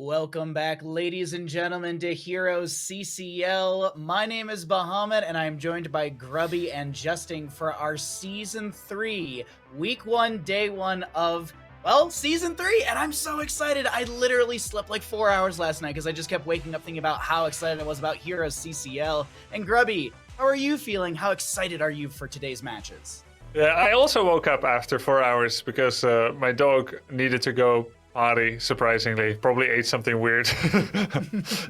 Welcome back, ladies and gentlemen, to Heroes CCL. My name is Bahamut, and I'm joined by Grubby and Justin for our Season 3, Week 1, Day 1 of, well, Season 3, and I'm so excited. I literally slept like 4 hours last night because I just kept waking up thinking about how excited I was about Heroes CCL. And Grubby, how are you feeling? How excited are you for today's matches? Yeah, I also woke up after 4 hours because my dog needed to go potty, surprisingly. Probably ate something weird.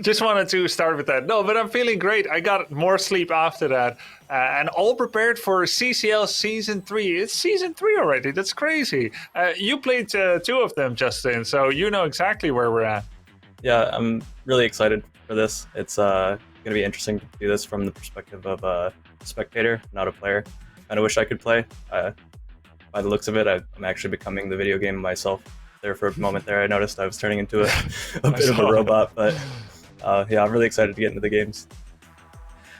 Just wanted to start with that. No, but I'm feeling great. I got more sleep after that. And all prepared for CCL Season 3. It's Season 3 already. That's crazy. You played 2 of them, Justin, so you know exactly where we're at. Yeah, I'm really excited for this. It's going to be interesting to do this from the perspective of a spectator, not a player. I wish I could play. By the looks of it, I'm actually becoming the video game myself. There for a moment there, I noticed I was turning into a bit of a robot, but yeah, I'm really excited to get into the games.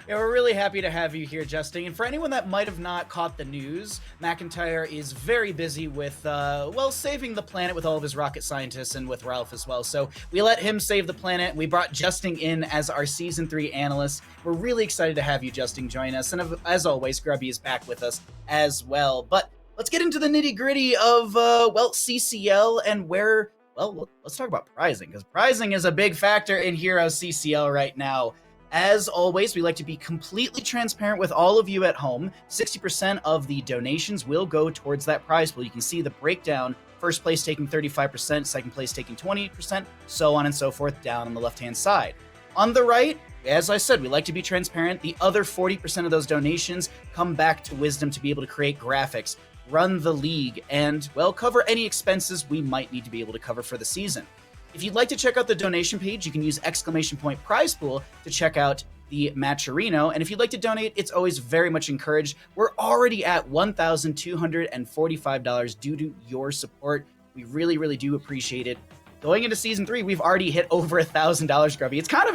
Yeah, we're really happy to have you here, Justin. And for anyone that might have not caught the news, McIntyre is very busy with, well, saving the planet with all of his rocket scientists and with Ralph as well. So we let him save the planet. We brought Justin in as our Season 3 analyst. We're really excited to have you, Justin, join us. And as always, Grubby is back with us as well. But let's get into the nitty-gritty of, well, CCL and where, well, let's talk about prizing, because prizing is a big factor in Heroes CCL right now. As always, we like to be completely transparent with all of you at home. 60% of the donations will go towards that prize pool. You can see the breakdown. First place taking 35%, second place taking 20%, so on and so forth down on the left-hand side. On the right, as I said, we like to be transparent. The other 40% of those donations come back to Wisdom to be able to create graphics, run the league, and, well, cover any expenses we might need to be able to cover for the season. If you'd like to check out the donation page, you can use ! prize pool to check out the Matcherino. And if you'd like to donate, it's always very much encouraged. We're already at $1,245 due to your support. We really, really do appreciate it. Going into Season 3, we've already hit over $1,000, Grubby. It's kind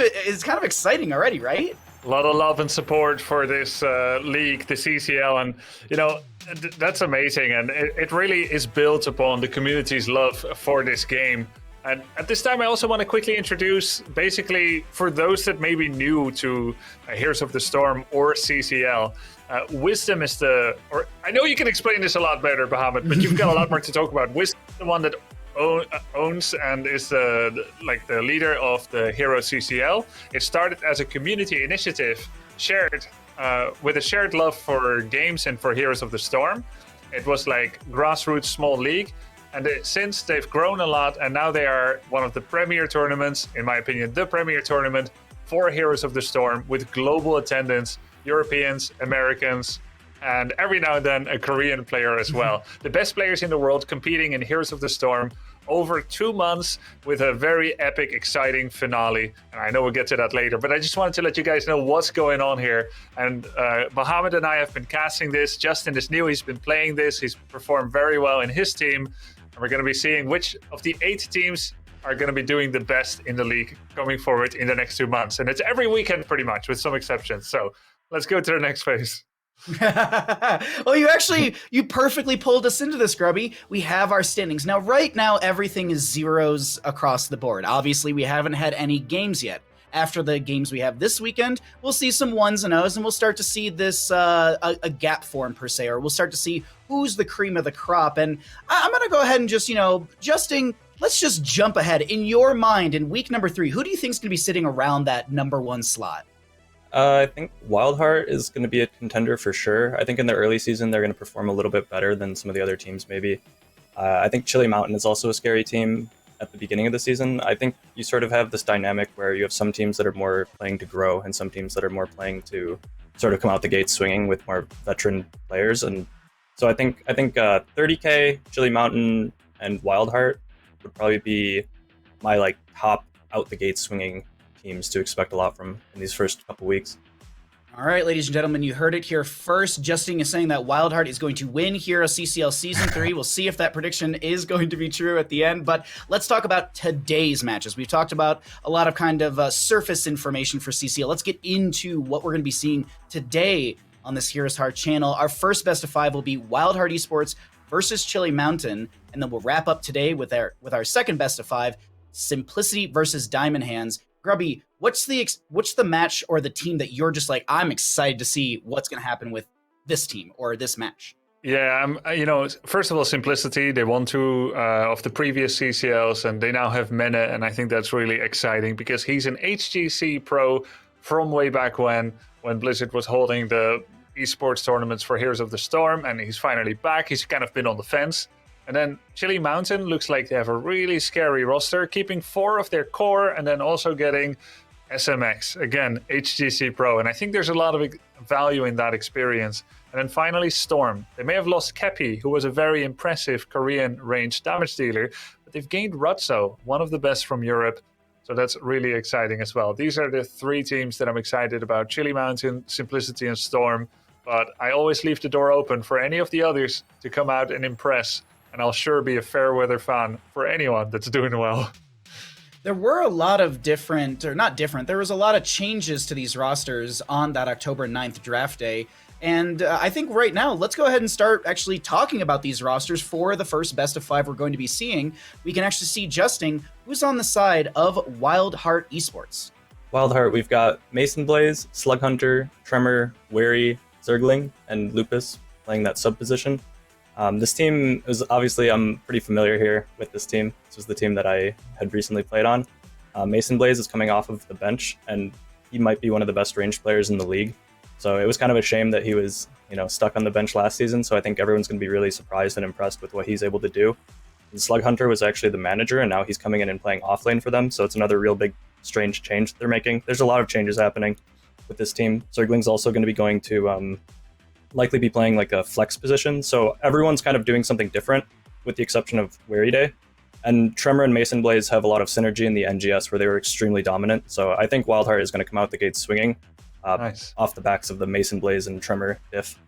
of exciting already, right? A lot of love and support for this league, the CCL, and you know that's amazing. And it really is built upon the community's love for this game. And at this time, I also want to quickly introduce, basically, for those that may be new to Heroes of the Storm or CCL, Wisdom is or I know you can explain this a lot better, Bahamut, but you've got a lot more to talk about. Wisdom is the one that owns and is the leader of the Heroes CCL. It started as a community initiative shared with a shared love for games and for Heroes of the Storm. It was like grassroots small league. And since they've grown a lot, and now they are one of the premier tournaments, in my opinion, the premier tournament for Heroes of the Storm, with global attendance, Europeans, Americans, and every now and then a Korean player as well. The best players in the world competing in Heroes of the Storm over 2 months with a very epic, exciting finale. And I know we'll get to that later, but I just wanted to let you guys know what's going on here. And Bahamut and I have been casting this. Justin is new. He's been playing this. He's performed very well in his team. And we're going to be seeing which of the 8 teams are going to be doing the best in the league coming forward in the next 2 months. And it's every weekend pretty much, with some exceptions. So let's go to the next phase. Well, you perfectly pulled us into this, Grubby. We have our standings. Now, right now, everything is zeros across the board. Obviously, we haven't had any games yet. After the games we have this weekend, we'll see some 1s and 0s, and we'll start to see this a gap form, per se, or we'll start to see who's the cream of the crop. And I'm going to go ahead and just, Justin, let's just jump ahead. In your mind, in week number 3, who do you think is going to be sitting around that number 1 slot? I think WildHeart is going to be a contender for sure. I think in the early season, they're going to perform a little bit better than some of the other teams, maybe. I think Chili Mountain is also a scary team at the beginning of the season. I think you sort of have this dynamic where you have some teams that are more playing to grow and some teams that are more playing to sort of come out the gate swinging with more veteran players. And so I think 30K, Chili Mountain, and WildHeart would probably be my top out the gate swinging teams to expect a lot from in these first couple weeks. All right, ladies and gentlemen, you heard it here first. Justin is saying that WildHeart is going to win Heroes CCL Season 3. We'll see if that prediction is going to be true at the end, but let's talk about today's matches. We've talked about a lot of kind of surface information for CCL. Let's get into what we're going to be seeing today on this HeroesHearth channel. Our first best of 5 will be WildHeart Esports versus Chili Mountain, and then we'll wrap up today with our second best of 5, Simplicity versus Diamond Hands. Grubby, what's the match or the team that you're just like, I'm excited to see what's going to happen with this team or this match? Yeah, first of all, Simplicity, they won 2 of the previous CCLs, and they now have Mene, and I think that's really exciting because he's an HGC pro from way back when Blizzard was holding the esports tournaments for Heroes of the Storm, and he's finally back. He's kind of been on the fence. And then Chili Mountain looks like they have a really scary roster, keeping 4 of their core and then also getting SMX, again, HGC Pro. And I think there's a lot of value in that experience. And then finally, Storm. They may have lost Kepi, who was a very impressive Korean ranged damage dealer, but they've gained Rutso, one of the best from Europe. So that's really exciting as well. These are the 3 teams that I'm excited about: Chili Mountain, Simplicity, and Storm. But I always leave the door open for any of the others to come out and impress. And I'll sure be a fair weather fan for anyone that's doing well. There were a lot of there was a lot of changes to these rosters on that October 9th draft day. And I think right now, let's go ahead and start actually talking about these rosters for the first best of 5 we're going to be seeing. We can actually see Justin, who's on the side of WildHeart Esports. WildHeart, we've got Mason Blaze, Slug Hunter, Tremor, Wary, Zergling, and Lupus playing that sub position. This team is obviously, I'm pretty familiar here with this team. This was the team that I had recently played on. Mason Blaze is coming off of the bench, and he might be one of the best ranged players in the league. So it was kind of a shame that he was, stuck on the bench last season. So I think everyone's going to be really surprised and impressed with what he's able to do. And Slug Hunter was actually the manager, and now he's coming in and playing offlane for them. So it's another real big, strange change that they're making. There's a lot of changes happening with this team. Zergling's also going to be going to likely be playing like a flex position. So everyone's kind of doing something different with the exception of Wary Day. And Tremor and Mason Blaze have a lot of synergy in the NGS where they were extremely dominant. So I think WildHeart is going to come out the gate swinging nice. Off the backs of the Mason Blaze and Tremor diff.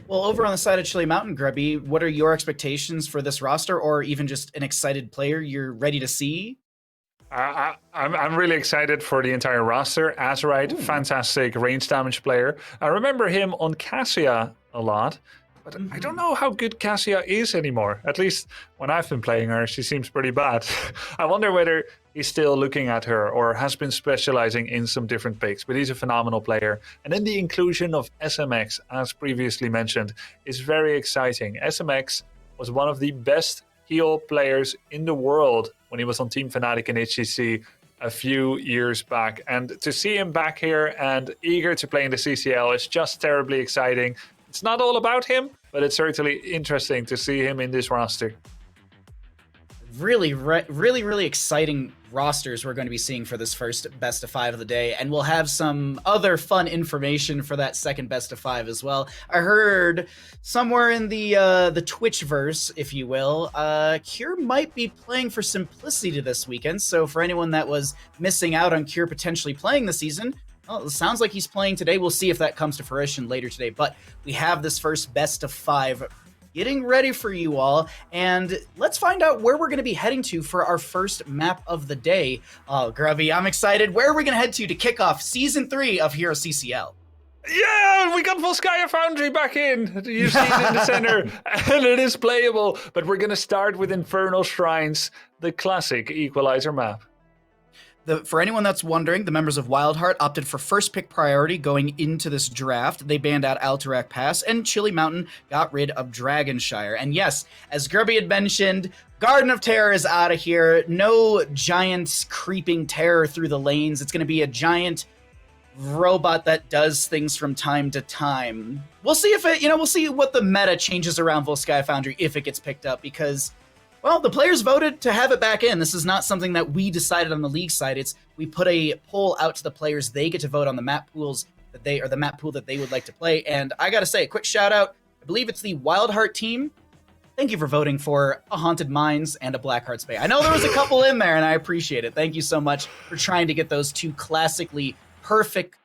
Well, over on the side of Chili Mountain, Grubby, what are your expectations for this roster, or even just an excited player you're ready to see? I'm really excited for the entire roster. Azurite, fantastic range damage player. I remember him on Cassia a lot, but I don't know how good Cassia is anymore. At least when I've been playing her, she seems pretty bad. I wonder whether he's still looking at her or has been specializing in some different picks, but he's a phenomenal player. And then the inclusion of SMX, as previously mentioned, is very exciting. SMX was one of the best heal players in the world when he was on Team Fnatic in HCC a few years back. And to see him back here and eager to play in the CCL is just terribly exciting. It's not all about him, but it's certainly interesting to see him in this roster. Really exciting rosters we're going to be seeing for this first best of 5 of the day, and we'll have some other fun information for that second best of 5 as well. I heard somewhere in the Twitchverse, if you will, Cure might be playing for Simplicity this weekend. So for anyone that was missing out on Cure potentially playing the season, well, it sounds like he's playing today. We'll see if that comes to fruition later today. But we have this first best of 5 getting ready for you all, and let's find out where we're going to be heading to for our first map of the day. Oh, Grubby, I'm excited. Where are we going to head to kick off Season 3 of HeroesCCL? Yeah, we got Volskaya Foundry back in. You see it in the center, and it is playable. But we're going to start with Infernal Shrines, the classic equalizer map. For anyone that's wondering, the members of WildHeart opted for first pick priority going into this draft. They banned out Alterac Pass, and Chili Mountain got rid of Dragonshire. And yes, as Grubby had mentioned, Garden of Terror is out of here. No giant creeping terror through the lanes. It's going to be a giant robot that does things from time to time. We'll see if it, we'll see what the meta changes around Volskaya Foundry if it gets picked up, because well, the players voted to have it back in. This is not something that we decided on the league side. We put a poll out to the players. They get to vote on the map pools that the map pool that they would like to play. And I got to say, a quick shout out. I believe it's the WildHeart team. Thank you for voting for a Haunted Mines and a Blackheart's Bay. I know there was a couple in there, and I appreciate it. Thank you so much for trying to get those 2 classically perfect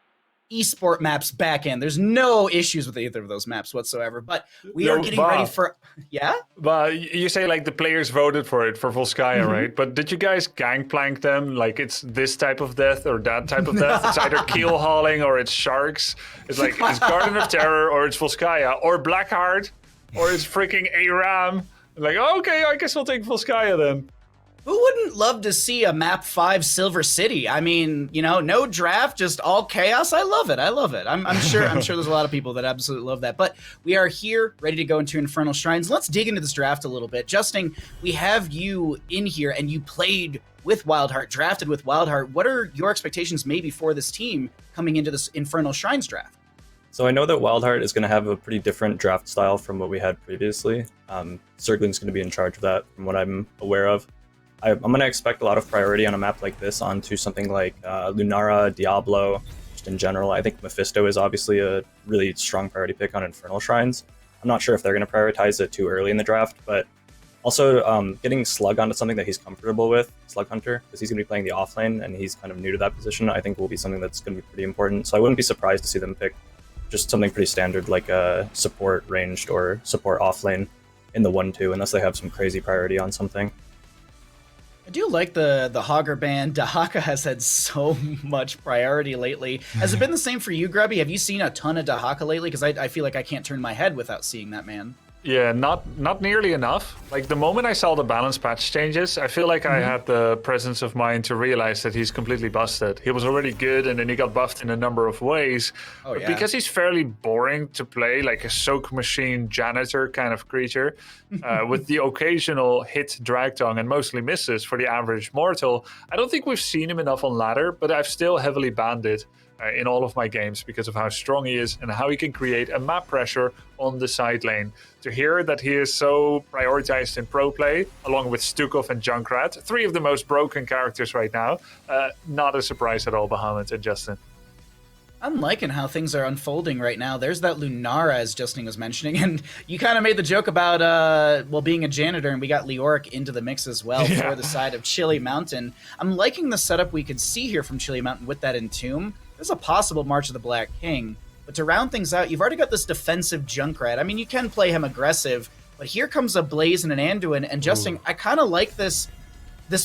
esport maps back in. There's no issues with either of those maps whatsoever, but we are getting ready for... Yeah? But you say like the players voted for it, for Volskaya, right? But did you guys gangplank them? Like it's this type of death or that type of death? It's either keel hauling or it's sharks. It's like it's Garden of Terror or it's Volskaya or Blackheart or it's freaking ARAM. Like, okay, I guess I'll take Volskaya then. Who wouldn't love to see a map 5 Silver City? I mean, you know, no draft, just all chaos. I love it. I love it. I'm sure there's a lot of people that absolutely love that. But we are here ready to go into Infernal Shrines. Let's dig into this draft a little bit. Justin, we have you in here and you played with WildHeart, drafted with WildHeart. What are your expectations maybe for this team coming into this Infernal Shrines draft? So I know that WildHeart is going to have a pretty different draft style from what we had previously. Circling's going to be in charge of that from what I'm aware of. I'm going to expect a lot of priority on a map like this onto something like Lunara, Diablo, just in general. I think Mephisto is obviously a really strong priority pick on Infernal Shrines. I'm not sure if they're going to prioritize it too early in the draft, but also getting Slug onto something that he's comfortable with, Slug Hunter, because he's going to be playing the offlane and he's kind of new to that position, I think will be something that's going to be pretty important. So I wouldn't be surprised to see them pick just something pretty standard like a support ranged or support offlane in the 1-2, unless they have some crazy priority on something. I do like the Hogger band. Dahaka has had so much priority lately. Has it been the same for you, Grubby? Have you seen a ton of Dahaka lately? Because I feel like I can't turn my head without seeing that man. Yeah, not nearly enough. Like the moment I saw the balance patch changes, I feel like I had the presence of mind to realize that he's completely busted. He was already good and then he got buffed in a number of ways. Oh, But yeah. because he's fairly boring to play, like a soak machine janitor kind of creature, with the occasional hit drag tongue and mostly misses for the average mortal, I don't think we've seen him enough on ladder, but I've still heavily banned it in all of my games because of how strong he is and how he can create a map pressure on the side lane. To hear that he is so prioritized in pro play, along with Stukov and Junkrat, 3 of the most broken characters right now, not a surprise at all, Bahamut and Justin. I'm liking how things are unfolding right now. There's that Lunara, as Justin was mentioning, and you kind of made the joke about, being a janitor, and we got Leoric into the mix as well for the side of Chili Mountain. I'm liking the setup we could see here from Chili Mountain with that Entomb. There's a possible March of the Black King, but to round things out, you've already got this defensive Junkrat. I mean, you can play him aggressive, but here comes a Blaze and an Anduin, and Justin, I kind of like this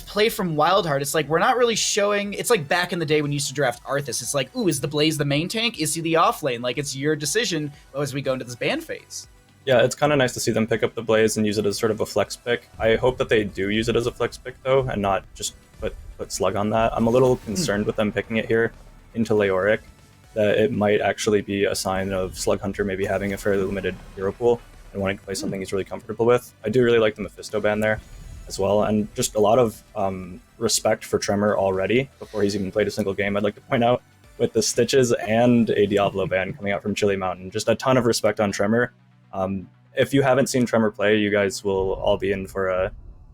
play from WildHeart. It's like we're not really showing. It's like back in the day when you used to draft Arthas. It's like, ooh, is the Blaze the main tank? Is he the off lane? Like it's your decision as we go into this ban phase. Yeah, it's kind of nice to see them pick up the Blaze and use it as sort of a flex pick. I hope that they do use it as a flex pick though, and not just put Slug on that. I'm a little concerned with them picking it here into Leoric, that it might actually be a sign of Slug Hunter maybe having a fairly limited hero pool and wanting to play something he's really comfortable with. I do really like the Mephisto ban there as well, and just a lot of respect for Tremor already before he's even played a single game. I'd like to point out with the Stitches and a Diablo ban coming out from Chili Mountain, just a ton of respect on Tremor. If you haven't seen Tremor play, you guys will all be in for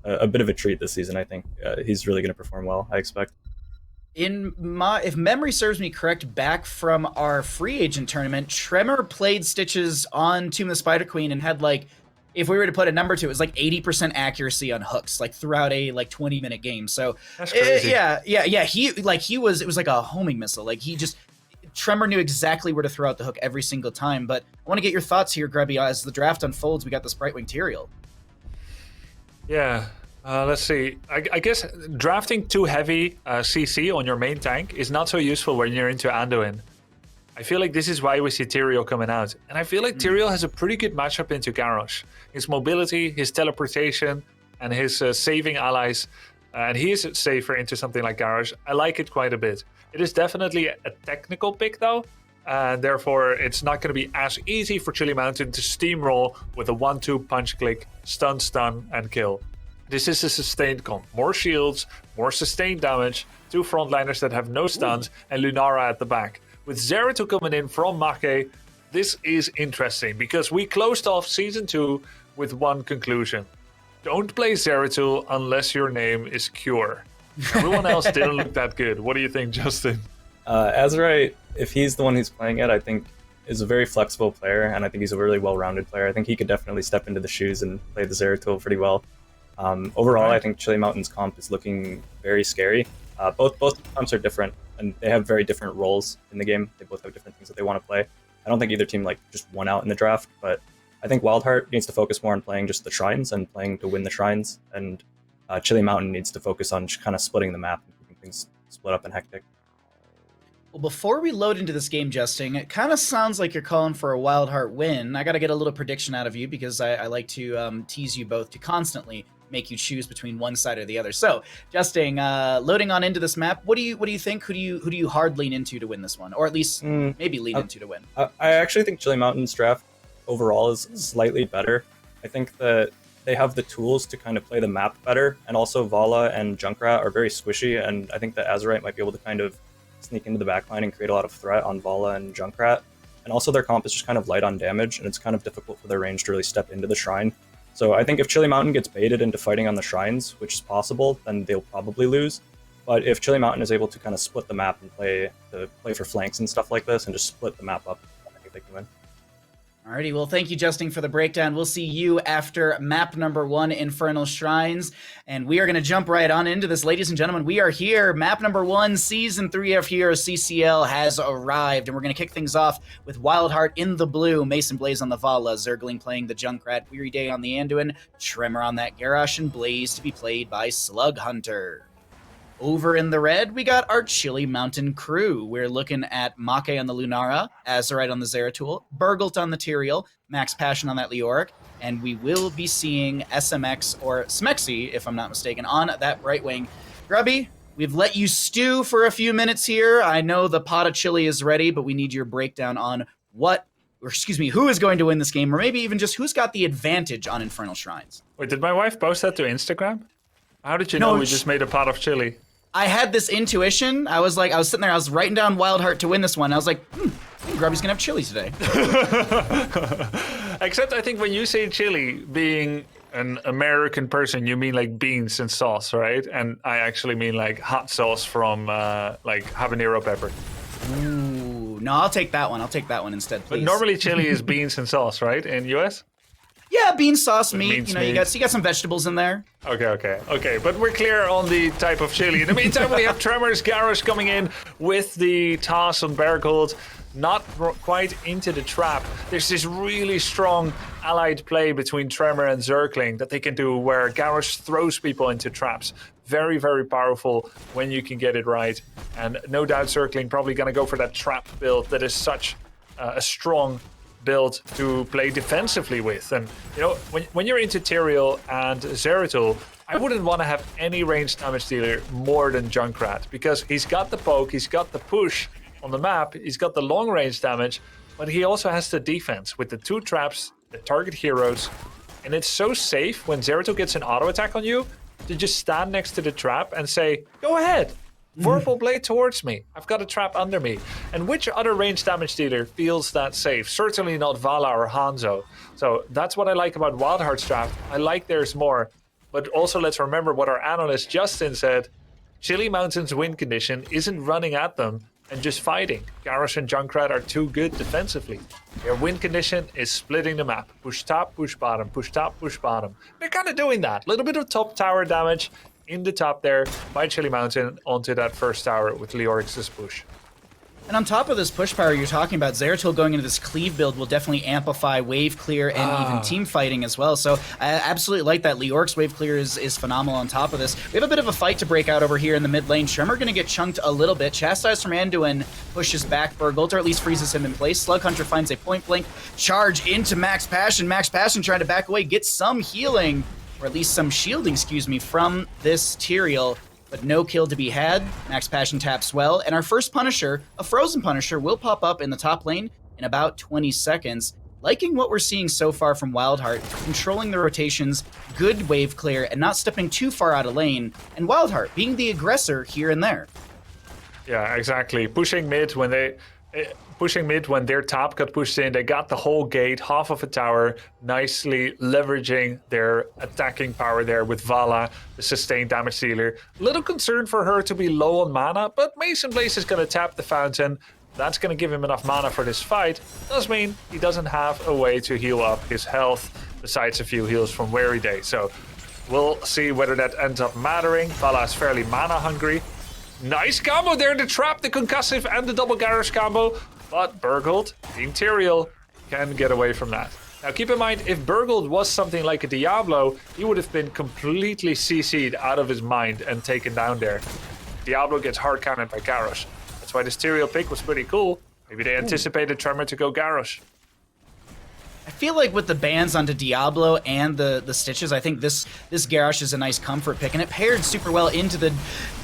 a bit of a treat this season. I think he's really going to perform well, I expect. If memory serves me correct, back from our free agent tournament, Tremor played Stitches on Tomb of the Spider Queen and had like, if we were to put a number to it, was like 80% accuracy on hooks, like throughout a 20-minute game. So that's crazy. It was like a homing missile. Like Tremor knew exactly where to throw out the hook every single time. But I want to get your thoughts here, Grubby. As the draft unfolds, we got this Brightwing Tyrael. Yeah. Let's see. I guess drafting too heavy CC on your main tank is not so useful when you're into Anduin. I feel like this is why we see Tyrael coming out. And I feel like Tyrael has a pretty good matchup into Garrosh. His mobility, his teleportation, and his saving allies. And he is safer into something like Garrosh. I like it quite a bit. It is definitely a technical pick though. And therefore, it's not going to be as easy for Chili Mountain to steamroll with a 1-2 punch click, stun, and kill. This is a sustained comp. More shields, more sustained damage, 2 frontliners that have no stuns, and Lunara at the back. With Zeratul coming in from Make, this is interesting because we closed off Season 2 with one conclusion. Don't play Zeratul unless your name is Cure. Everyone else didn't look that good. What do you think, Justin? Azerite, if he's the one who's playing it, I think is a very flexible player, and I think he's a really well-rounded player. I think he could definitely step into the shoes and play the Zeratul pretty well. Overall, I think Chili Mountain's comp is looking very scary. Both comps are different, and they have very different roles in the game. They both have different things that they want to play. I don't think either team just won out in the draft, but I think WildHeart needs to focus more on playing just the shrines and playing to win the shrines, and Chili Mountain needs to focus on kind of splitting the map and keeping things split up and hectic. Well, before we load into this game, Justin, it kind of sounds like you're calling for a WildHeart win. I got to get a little prediction out of you because I like to tease you both to constantly. make you choose between one side or the other. So, Justin, loading on into this map, what do you think? Who do you hard lean into to win this one, or at least maybe lean into to win? I actually think Chili Mountain's draft overall is slightly better. I think that they have the tools to kind of play the map better, and also Vala and Junkrat are very squishy, and I think that Azerite might be able to kind of sneak into the backline and create a lot of threat on Vala and Junkrat. And also their comp is just kind of light on damage, and it's kind of difficult for their range to really step into the shrine. So I think if Chili Mountain gets baited into fighting on the shrines, which is possible, then they'll probably lose. But if Chili Mountain is able to kind of split the map and play for flanks and stuff like this, and just split the map up, I think they can win. Alrighty, well, thank you, Justin, for the breakdown. We'll see you after map number 1, Infernal Shrines. And we are going to jump right on into this, ladies and gentlemen. We are here. Map number 1, Season 3 of HeroesCCL has arrived. And we're going to kick things off with WildHeart in the blue, Mason Blaze on the Vala, Zergling playing the Junkrat, Weary Day on the Anduin, Tremor on that Garrosh, and Blaze to be played by Slug Hunter. Over in the red, we got our Chili Mountain crew. We're looking at Make on the Lunara, Azerite on the Zeratul, Burgult on the Tyrael, Max Passion on that Leoric, and we will be seeing SMX or Smexy, if I'm not mistaken, on that right wing. Grubby, we've let you stew for a few minutes here. I know the pot of chili is ready, but we need your breakdown on who is going to win this game, or maybe even just who's got the advantage on Infernal Shrines. Wait, did my wife post that to Instagram? How did you know we just made a pot of chili? I had this intuition. I was sitting there, I was writing down WildHeart to win this one. I was like, Grubby's gonna have chili today. Except I think when you say chili, being an American person, you mean like beans and sauce, right? And I actually mean like hot sauce from like habanero pepper. Ooh, no, I'll take that one. I'll take that one instead, please. But normally chili is beans and sauce, right? In US? Yeah, bean sauce, meat. Meat. You got some vegetables in there. Okay. But we're clear on the type of chili. In the meantime, we have Tremors, Garrosh coming in with the toss on Bergold. Not quite into the trap. There's this really strong allied play between Tremor and Zergling that they can do where Garrosh throws people into traps. Very, very powerful when you can get it right. And no doubt Zergling probably going to go for that trap build that is such a strong build to play defensively with. And you know, when you're into Tyrael and Zeratul, I wouldn't want to have any ranged damage dealer more than Junkrat, because he's got the poke, he's got the push on the map, he's got the long range damage, but he also has the defense with the 2 traps that target heroes. And it's so safe when Zeratul gets an auto attack on you to just stand next to the trap and say, go ahead, Vorpal Blade towards me. I've got a trap under me. And which other range damage dealer feels that safe? Certainly not Vala or Hanzo. So that's what I like about WildHeart's draft. I like there's more. But also let's remember what our analyst Justin said. Chili Mountain's win condition isn't running at them and just fighting. Garrosh and Junkrat are too good defensively. Their win condition is splitting the map. Push top, push bottom, push top, push bottom. They're kind of doing that. A little bit of top tower damage in the top there by Chili Mountain onto that first tower with Leorix's push. And on top of this push power you're talking about, Zeratul going into this cleave build will definitely amplify wave clear and even team fighting as well. So I absolutely like that. Leoric's wave clear is phenomenal on top of this. We have a bit of a fight to break out over here in the mid lane. Tremor going to get chunked a little bit. Chastise from Anduin pushes back Burgult, or at least freezes him in place. Slug Hunter finds a point blank charge into Max Passion. Max Passion trying to back away, get some healing, or at least some shielding, from this Tyrael. But no kill to be had. Max Passion taps well, and our first Punisher, a Frozen Punisher, will pop up in the top lane in about 20 seconds. Liking what we're seeing so far from WildHeart, controlling the rotations, good wave clear, and not stepping too far out of lane, and WildHeart being the aggressor here and there. Yeah, exactly. Pushing mid when their top got pushed in, they got the whole gate, half of a tower, nicely leveraging their attacking power there with Vala, the sustained damage dealer. Little concern for her to be low on mana, but Mason Blaze is going to tap the fountain. That's going to give him enough mana for this fight. Does mean he doesn't have a way to heal up his health, besides a few heals from Weary Day. So we'll see whether that ends up mattering. Vala is fairly mana hungry. Nice combo there, the trap, the concussive, and the double Garrosh combo. But Burgult, Team Tyrael, can get away from that. Now keep in mind, if Burgult was something like a Diablo, he would have been completely CC'd out of his mind and taken down there. Diablo gets hard counted by Garrosh. That's why this Tyrael pick was pretty cool. Maybe they anticipated Tremor to go Garrosh. I feel like with the bans onto Diablo and the Stitches, I think this Garrosh is a nice comfort pick, and it paired super well into the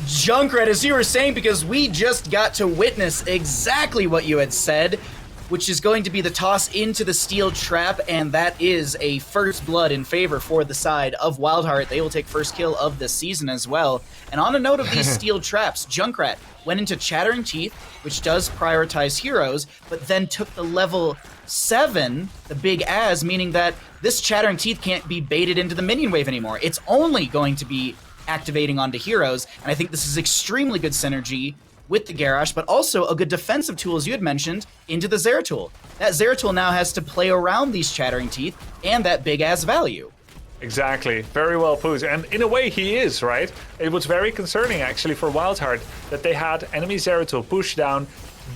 Junkrat, as you were saying, because we just got to witness exactly what you had said, which is going to be the toss into the Steel Trap, and that is a first blood in favor for the side of WildHeart. They will take first kill of the season as well. And on a note of these Steel Traps, Junkrat went into Chattering Teeth, which does prioritize heroes, but then took the level 7, the Big Az, meaning that this Chattering Teeth can't be baited into the minion wave anymore. It's only going to be activating onto heroes, and I think this is extremely good synergy with the Garrosh, but also a good defensive tool, as you had mentioned, into the Zeratul. That Zeratul now has to play around these Chattering Teeth and that Big Az value. Exactly. Very well put. And in a way, he is, right? It was very concerning, actually, for WildHeart that they had enemy Zeratul push down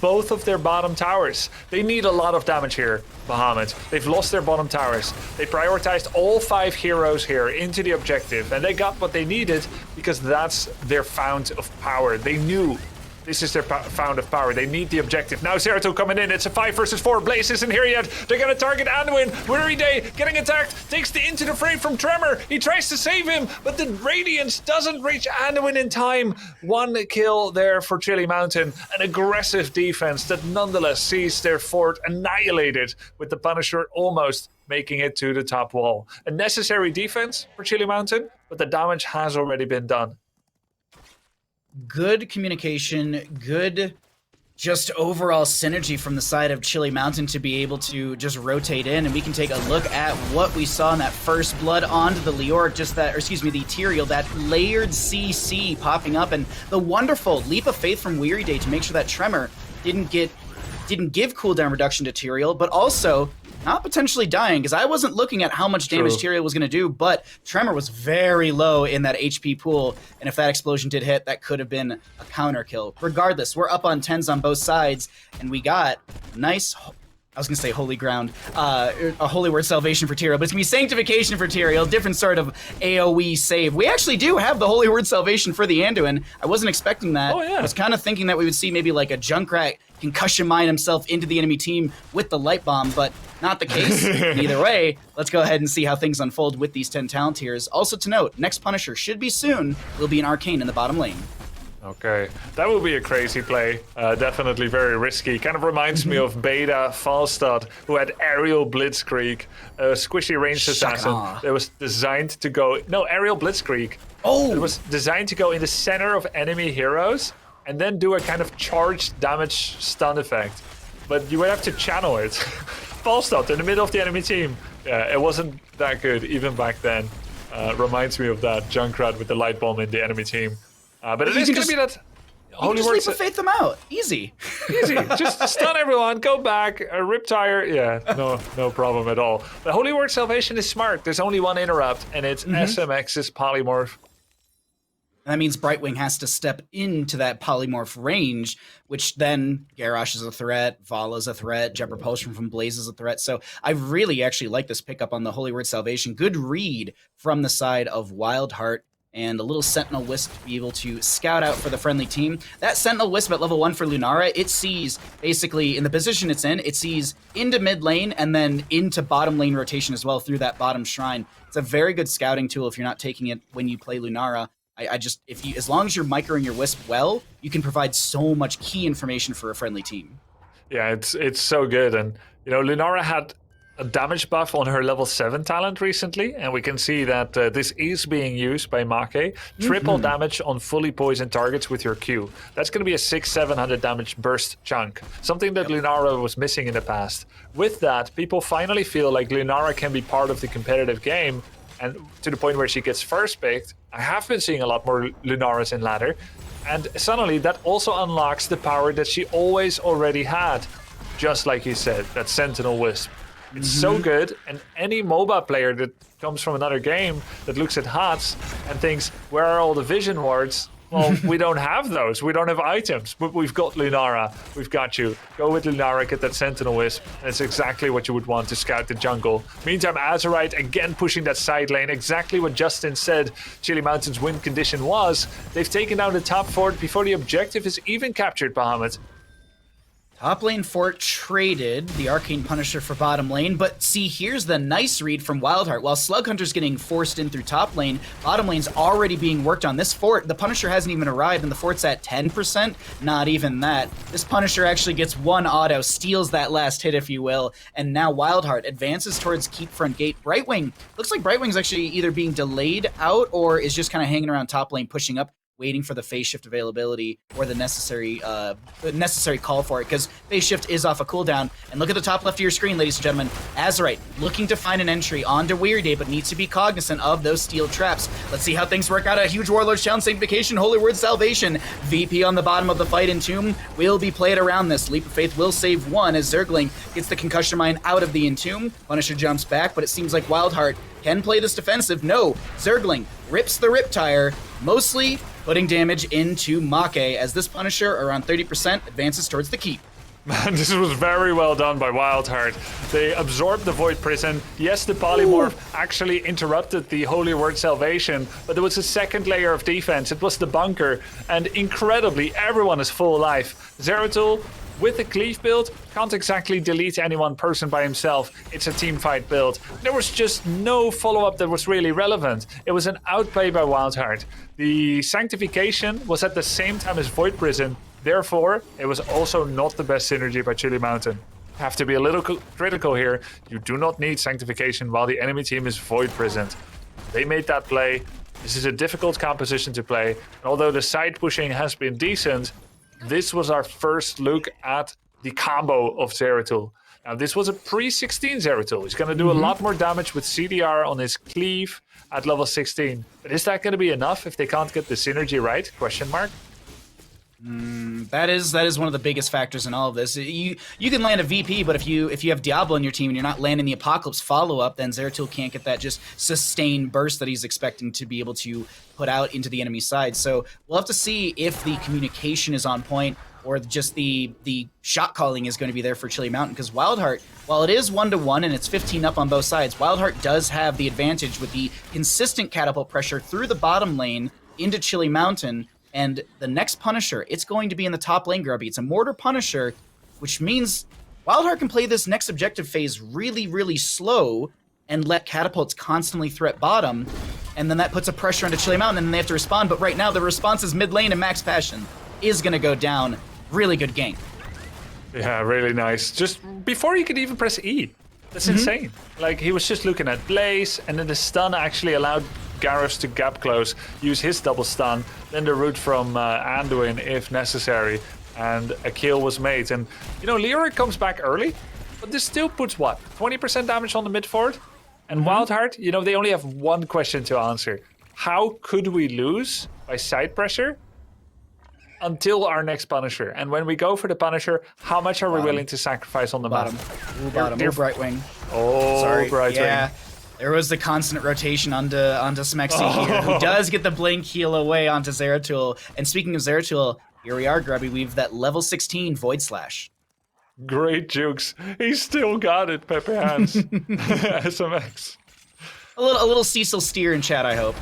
both of their bottom towers. They need a lot of damage here, Bahamut. They've lost their bottom towers. They prioritized all 5 heroes here into the objective, and they got what they needed because that's their fount of power. They knew this is their fount of power. They need the objective. Now Zeratul coming in. It's a 5 versus 4. Blaze isn't here yet. They're going to target Anduin. Weary Day getting attacked. Takes the into the frame from Tremor. He tries to save him, but the Radiance doesn't reach Anduin in time. 1 kill there for Chili Mountain. An aggressive defense that nonetheless sees their fort annihilated, with the Punisher almost making it to the top wall. A necessary defense for Chili Mountain, but the damage has already been done. Good communication, good just overall synergy from the side of Chili Mountain to be able to just rotate in, and we can take a look at what we saw in that first blood onto the Leoric, the Tyrael, that layered CC popping up, and the wonderful leap of faith from Weary Day to make sure that Tremor didn't give cooldown reduction to Tyrael, but also not potentially dying, because I wasn't looking at how much damage Tyrael was going to do, but Tremor was very low in that HP pool, and if that explosion did hit, that could have been a counter kill. Regardless, we're up on 10s on both sides, and we got nice, I was going to say holy ground, a holy word salvation for Tyrael, but it's going to be sanctification for Tyrael, different sort of AoE save. We actually do have the holy word salvation for the Anduin. I wasn't expecting that. Oh, yeah. I was kind of thinking that we would see maybe like a Junkrat concussion mine himself into the enemy team with the light bomb, but not the case. Either way, let's go ahead and see how things unfold with these 10 talent tiers. Also to note, next Punisher should be soon. Will be an Arcane in the bottom lane. Okay, that will be a crazy play. Definitely very risky. Kind of reminds me of Beta Falstad, who had Aerial Blitzkrieg, a squishy ranged assassin that was designed to go... No, Aerial Blitzkrieg. Oh! It was designed to go in the center of enemy heroes and then do a kind of charged damage stun effect. But you would have to channel it. Falstad in the middle of the enemy team. Yeah, it wasn't that good even back then. Reminds me of that Junkrat with the light bomb in the enemy team. But it is going to be that Holy Word. Just leap of faith them out. Easy. Easy. Just stun everyone, go back, rip tire. Yeah, no problem at all. The Holy Word Salvation is smart. There's only one interrupt, and it's SMX's Polymorph. And that means Brightwing has to step into that polymorph range, which then Garrosh is a threat, Vala is a threat, Jet Propulsion from Blaze is a threat. So I really actually like this pickup on the Holy Word Salvation. Good read from the side of WildHeart, and a little Sentinel Wisp to be able to scout out for the friendly team. That Sentinel Wisp at level 1 for Lunara, it sees basically in the position it's in, it sees into mid lane and then into bottom lane rotation as well through that bottom shrine. It's a very good scouting tool if you're not taking it when you play Lunara. As long as you're microing your Wisp well, you can provide so much key information for a friendly team. Yeah, it's so good. And, Lunara had a damage buff on her level 7 talent recently, and we can see that this is being used by Make. Triple damage on fully poisoned targets with your Q. That's going to be a 600-700 damage burst chunk, something that Lunara was missing in the past. With that, people finally feel like Lunara can be part of the competitive game, and to the point where she gets first picked. I have been seeing a lot more Lunaras in ladder, and suddenly that also unlocks the power that she always already had, just like you said, that Sentinel Wisp. It's so good, and any MOBA player that comes from another game that looks at HoTS and thinks, where are all the vision wards? Well, we don't have those. We don't have items, but we've got Lunara. We've got you. Go with Lunara, get that Sentinel Wisp, and it's exactly what you would want to scout the jungle. Meantime, Azerite again pushing that side lane, exactly what Justin said Chili Mountain's win condition was. They've taken down the top fort before the objective is even captured, Bahamut. Top lane fort traded the Arcane Punisher for bottom lane, but see, here's the nice read from WildHeart. While Slug Hunter's getting forced in through top lane, bottom lane's already being worked on. This fort, the Punisher hasn't even arrived, and the fort's at 10%. Not even that. This Punisher actually gets one auto, steals that last hit, if you will, and now WildHeart advances towards keep front gate. Brightwing, looks like Brightwing's actually either being delayed out or is just kind of hanging around top lane, pushing up, waiting for the phase shift availability or the necessary call for it, because phase shift is off a cooldown. And look at the top left of your screen, ladies and gentlemen. Azerite looking to find an entry onto Weary Day, but needs to be cognizant of those steel traps. Let's see how things work out. A huge Warlord's Challenge, Sanctification, Holy Word, Salvation. VP on the bottom of the fight, Entomb will be played around this. Leap of Faith will save one as Zergling gets the Concussion Mine out of the Entomb. Punisher jumps back, but it seems like WildHeart can play this defensive. No, Zergling rips the Riptire, mostly putting damage into Make as this Punisher, around 30%, advances towards the keep. This was very well done by WildHeart. They absorbed the Void Prison. Yes, the Polymorph actually interrupted the Holy Word Salvation, but there was a second layer of defense. It was the bunker, and incredibly, everyone is full life. Zeratul, with the cleave build, can't exactly delete any one person by himself. It's a team fight build. There was just no follow-up that was really relevant. It was an outplay by WildHeart. The Sanctification was at the same time as Void Prison. Therefore, it was also not the best synergy by Chili Mountain. Have to be a little critical here. You do not need Sanctification while the enemy team is Void Prisoned. They made that play. This is a difficult composition to play. And although the side pushing has been decent, this was our first look at the combo of Zeratul. Now, this was a pre-16 Zeratul. He's going to do a lot more damage with CDR on his cleave at level 16. But is that going to be enough if they can't get the synergy right? Question mark. That is one of the biggest factors in all of this. You can land a VP, but if you have Diablo in your team and you're not landing the Apocalypse follow-up, then Zeratul can't get that just sustained burst that he's expecting to be able to put out into the enemy side. So we'll have to see if the communication is on point or just the shot calling is going to be there for Chili Mountain, because WildHeart, while it is 1-1 and it's 15 up on both sides, WildHeart does have the advantage with the consistent catapult pressure through the bottom lane into Chili Mountain. And the next Punisher, it's going to be in the top lane, Grubby. It's a Mortar Punisher, which means WildHeart can play this next objective phase really, really slow and let catapults constantly threat bottom. And then that puts a pressure onto Chili Mountain, and then they have to respond. But right now, the response is mid lane, and Max Passion is going to go down. Really good gank. Yeah, really nice. Just before he could even press E. That's insane. Like, he was just looking at Blaze, and then the stun actually allowed Garrus to gap close, use his double stun, then the route from Anduin if necessary, and a kill was made. And, you know, Leoric comes back early, but this still puts, what, 20% damage on the mid forward? And WildHeart, you know, they only have one question to answer. How could we lose by side pressure until our next Punisher? And when we go for the Punisher, how much are we willing to sacrifice on the Bottom. map? Bottom. Brightwing. Oh, Sorry. Brightwing. Yeah. There was the constant rotation onto Smexy here, who does get the blink heal away onto Zeratul. And speaking of Zeratul, here we are, Grubby. We've that level 16 Void Slash. Great jukes. He's still got it, Pepe Hands. SMX. A little Cecil steer in chat, I hope.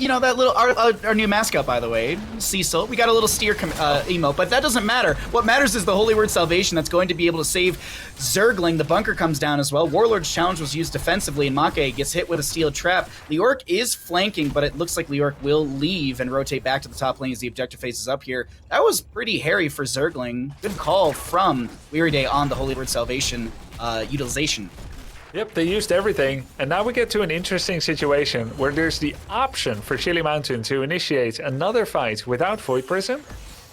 You know, that little our new mascot, by the way, Cecil. We got a little steer emote, but that doesn't matter. What matters is the Holy Word Salvation that's going to be able to save Zergling. The bunker comes down as well. Warlord's Challenge was used defensively, and Make gets hit with a steel trap. Leoric is flanking, but it looks like Leoric will leave and rotate back to the top lane as the objective faces up here. That was pretty hairy for Zergling. Good call from Weary Day on the Holy Word Salvation utilization. Yep, they used everything, and now we get to an interesting situation where there's the option for Chili Mountain to initiate another fight without Void Prison,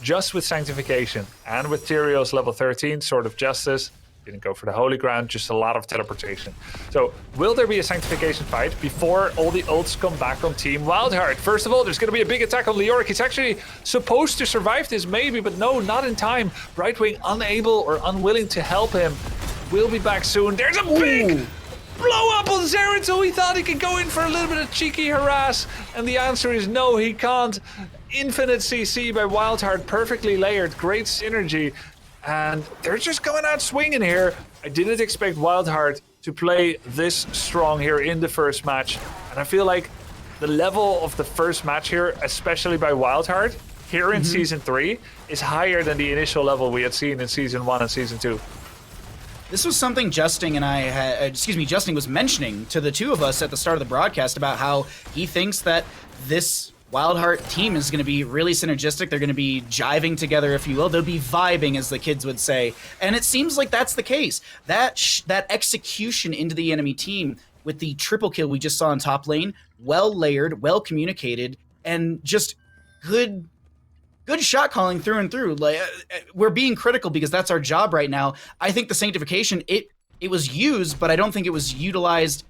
just with Sanctification, and with Tyrio's level 13, Sword of Justice. Didn't go for the Holy Ground, just a lot of teleportation. So, will there be a Sanctification fight before all the ults come back on Team WildHeart? First of all, there's going to be a big attack on Leoric. He's actually supposed to survive this, maybe, but no, not in time. Brightwing unable or unwilling to help him. We'll be back soon. There's a big blow up on Zeratul. He thought he could go in for a little bit of cheeky harass, and the answer is no, he can't. Infinite CC by WildHeart, perfectly layered, great synergy, and they're just going out swinging here. I didn't expect WildHeart to play this strong here in the first match, and I feel like the level of the first match here, especially by WildHeart, here in Season 3 is higher than the initial level we had seen in Season 1 and Season 2. This was something Justin was mentioning to the two of us at the start of the broadcast about how he thinks that this WildHeart team is going to be really synergistic. They're going to be jiving together, if you will. They'll be vibing, as the kids would say. And it seems like that's the case. That execution into the enemy team with the triple kill we just saw in top lane, well layered, well communicated, and just good shot calling through and through. Like, we're being critical because that's our job right now. I think the sanctification, it was used, but I don't think it was utilized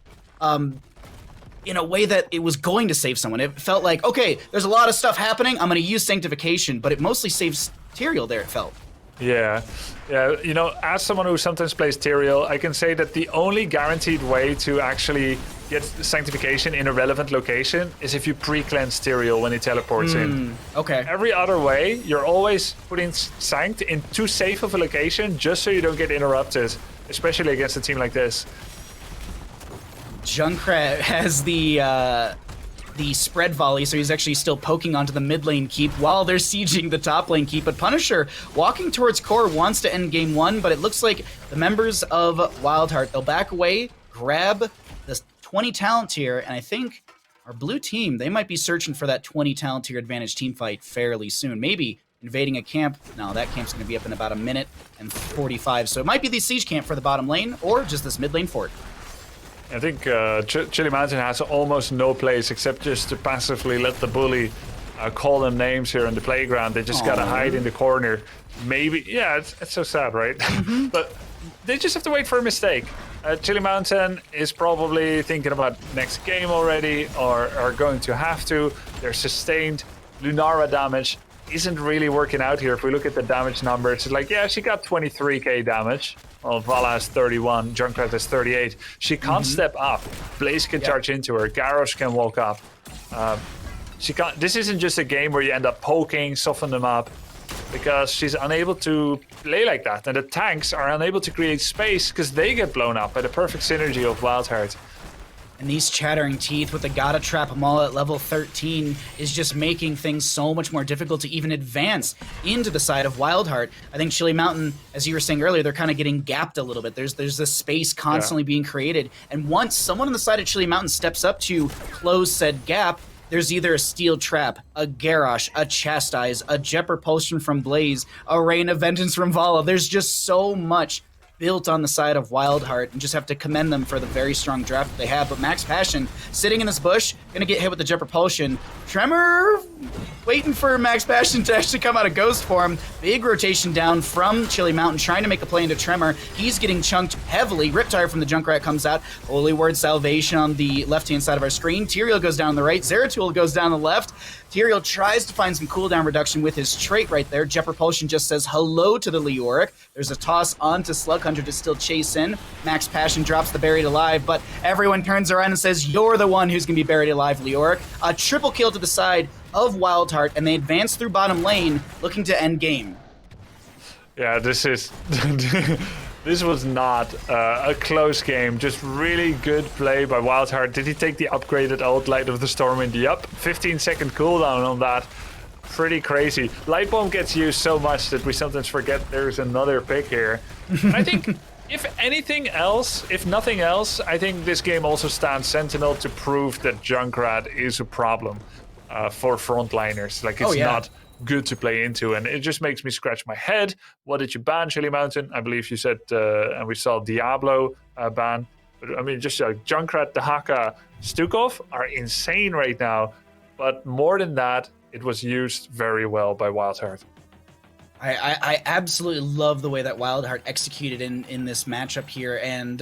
in a way that it was going to save someone. It felt like, okay, there's a lot of stuff happening, I'm going to use sanctification, but it mostly saves Tyrael there, it felt. Yeah, you know, as someone who sometimes plays Tyrael, I can say that the only guaranteed way to actually get sanctification in a relevant location is if you pre-cleanse Tyrael when he teleports in. Okay. Every other way, you're always putting Sanct in too safe of a location just so you don't get interrupted, especially against a team like this. Junkrat has the spread volley, so he's actually still poking onto the mid lane keep while they're sieging the top lane keep. But Punisher, walking towards core, wants to end game one, but it looks like the members of WildHeart, they'll back away, grab the 20 talent tier, and I think our blue team, they might be searching for that 20 talent tier advantage team fight fairly soon. Maybe invading a camp. No, that camp's going to be up in about a minute and 45, so it might be the siege camp for the bottom lane, or just this mid lane fort. I think Chili Mountain has almost no place except just to passively let the bully call them names here in the playground. They just gotta hide in the corner. Maybe, yeah, it's so sad, right? But they just have to wait for a mistake. Chili Mountain is probably thinking about next game already, or are going to have to. They're sustained. Lunara damage isn't really working out here. If we look at the damage numbers, it's like, yeah, she got 23k damage. Well, Vala has 31, Junkrat has 38. She can't step up. Blaze can charge into her. Garrosh can walk up. She can't. This isn't just a game where you end up poking, soften them up, because she's unable to play like that. And the tanks are unable to create space because they get blown up by the perfect synergy of WildHeart. And these chattering teeth with the gotta trap them all at level 13 is just making things so much more difficult to even advance into the side of WildHeart. I think Chili Mountain, as you were saying earlier, they're kind of getting gapped a little bit. There's this space constantly being created. And once someone on the side of Chili Mountain steps up to close said gap, there's either a Steel Trap, a Garrosh, a Chastise, a Jet Propulsion from Blaze, a Rain of Vengeance from Vala. There's just so much built on the side of WildHeart, and just have to commend them for the very strong draft that they have. But Max Passion, sitting in this bush, gonna get hit with the Jet Propulsion. Tremor, waiting for Max Passion to actually come out of Ghost form. Big rotation down from Chili Mountain, trying to make a play into Tremor. He's getting chunked heavily. Riptire from the Junkrat comes out. Holy Word Salvation on the left-hand side of our screen. Tyrael goes down the right. Zeratul goes down the left. Tyrael tries to find some cooldown reduction with his trait right there. Jet Propulsion just says hello to the Leoric. There's a toss onto Slug Hunter to still chase in. Max Passion drops the Buried Alive, but everyone turns around and says, you're the one who's going to be buried alive, Leoric. A triple kill to the side of WildHeart, and they advance through bottom lane, looking to end game. Yeah, this is... This was not a close game, just really good play by WildHeart. Did he take the upgraded ult Light of the Stormwind? Yup, 15-second cooldown on that. Pretty crazy. Light Bomb gets used so much that we sometimes forget there's another pick here. And I think, if anything else, if nothing else, I think this game also stands sentinel to prove that Junkrat is a problem for frontliners. Like, it's not good to play into, and it just makes me scratch my head. What did you ban, Chili Mountain? I believe you said, and we saw Diablo ban. But I mean, just Junkrat, Dahaka, Stukov are insane right now. But more than that, it was used very well by WildHeart. I absolutely love the way that WildHeart executed in this matchup here. And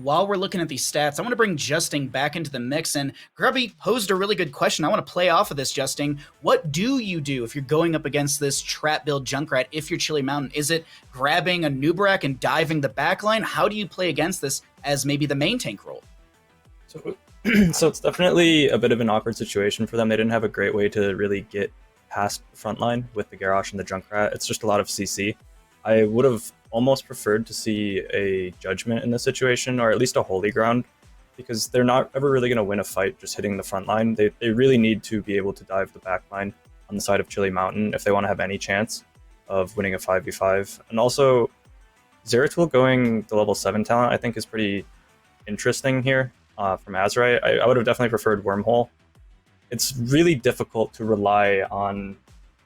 while we're looking at these stats, I want to bring Justing back into the mix. And Grubby posed a really good question. I want to play off of this, Justing. What do you do if you're going up against this trap build Junkrat if you're Chili Mountain? Is it grabbing a Nubarak and diving the backline? How do you play against this as maybe the main tank role? So it's definitely a bit of an awkward situation for them. They didn't have a great way to really get past the front line with the Garrosh and the Junkrat. It's just a lot of CC. I would have almost preferred to see a Judgment in this situation, or at least a Holy Ground, because they're not ever really going to win a fight just hitting the front line. They really need to be able to dive the back line. on the side of Chili Mountain if they want to have any chance of winning a 5v5. And also, Zeratul going to level 7 talent, I think, is pretty interesting here from Azrai. I would have definitely preferred Wormhole. It's really difficult to rely on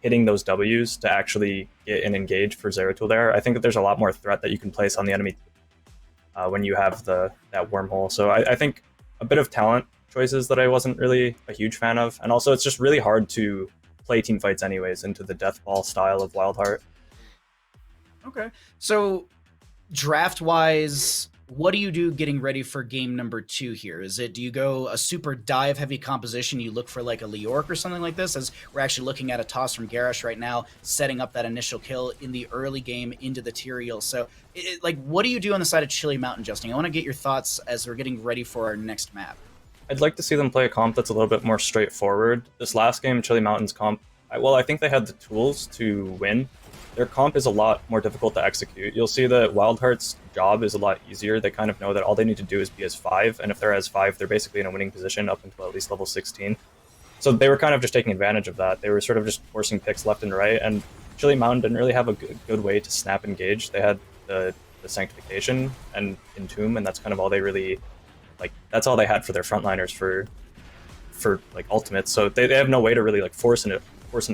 hitting those Ws to actually get an engage for Zeratul there. I think that there's a lot more threat that you can place on the enemy when you have that Wormhole. So I think a bit of talent choices that I wasn't really a huge fan of. And also, it's just really hard to play team fights anyways into the death ball style of WildHeart. Okay. So draft-wise, what do you do getting ready for game number 2 here? Do you go a super dive heavy composition? You look for like a Leoric or something like this, as we're actually looking at a toss from Garrosh right now, setting up that initial kill in the early game into the Tyrael. So like, what do you do on the side of Chili Mountain, Justin? I want to get your thoughts as we're getting ready for our next map. I'd like to see them play a comp that's a little bit more straightforward. This last game, Chili Mountain's comp, I think they had the tools to win. Their comp is a lot more difficult to execute. You'll see that WildHeart's job is a lot easier. They kind of know that all they need to do is be as 5, and if they're as 5, they're basically in a winning position up until at least level 16. So they were kind of just taking advantage of that. They were sort of just forcing picks left and right, and Chili Mountain didn't really have a good way to snap engage. They had the Sanctification and Entomb, and that's kind of all they really, like, that's all they had for their frontliners for like ultimates. So they have no way to really like force an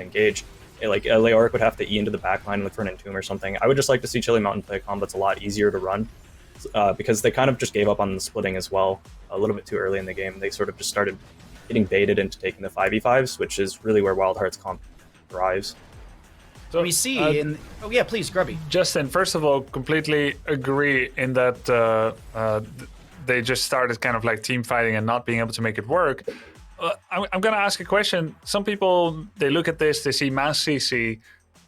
engage. Like a Leoric would have to E into the backline and look for an Entomb or something. I would just like to see Chili Mountain play a comp that's a lot easier to run, because they kind of just gave up on the splitting as well a little bit too early in the game. They sort of just started getting baited into taking the 5v5s, which is really where WildHeart's comp thrives. So we see oh yeah, please, Grubby. Justin, first of all, completely agree in that they just started kind of like team fighting and not being able to make it work. I'm going to ask a question. Some people, they look at this, they see Mass CC,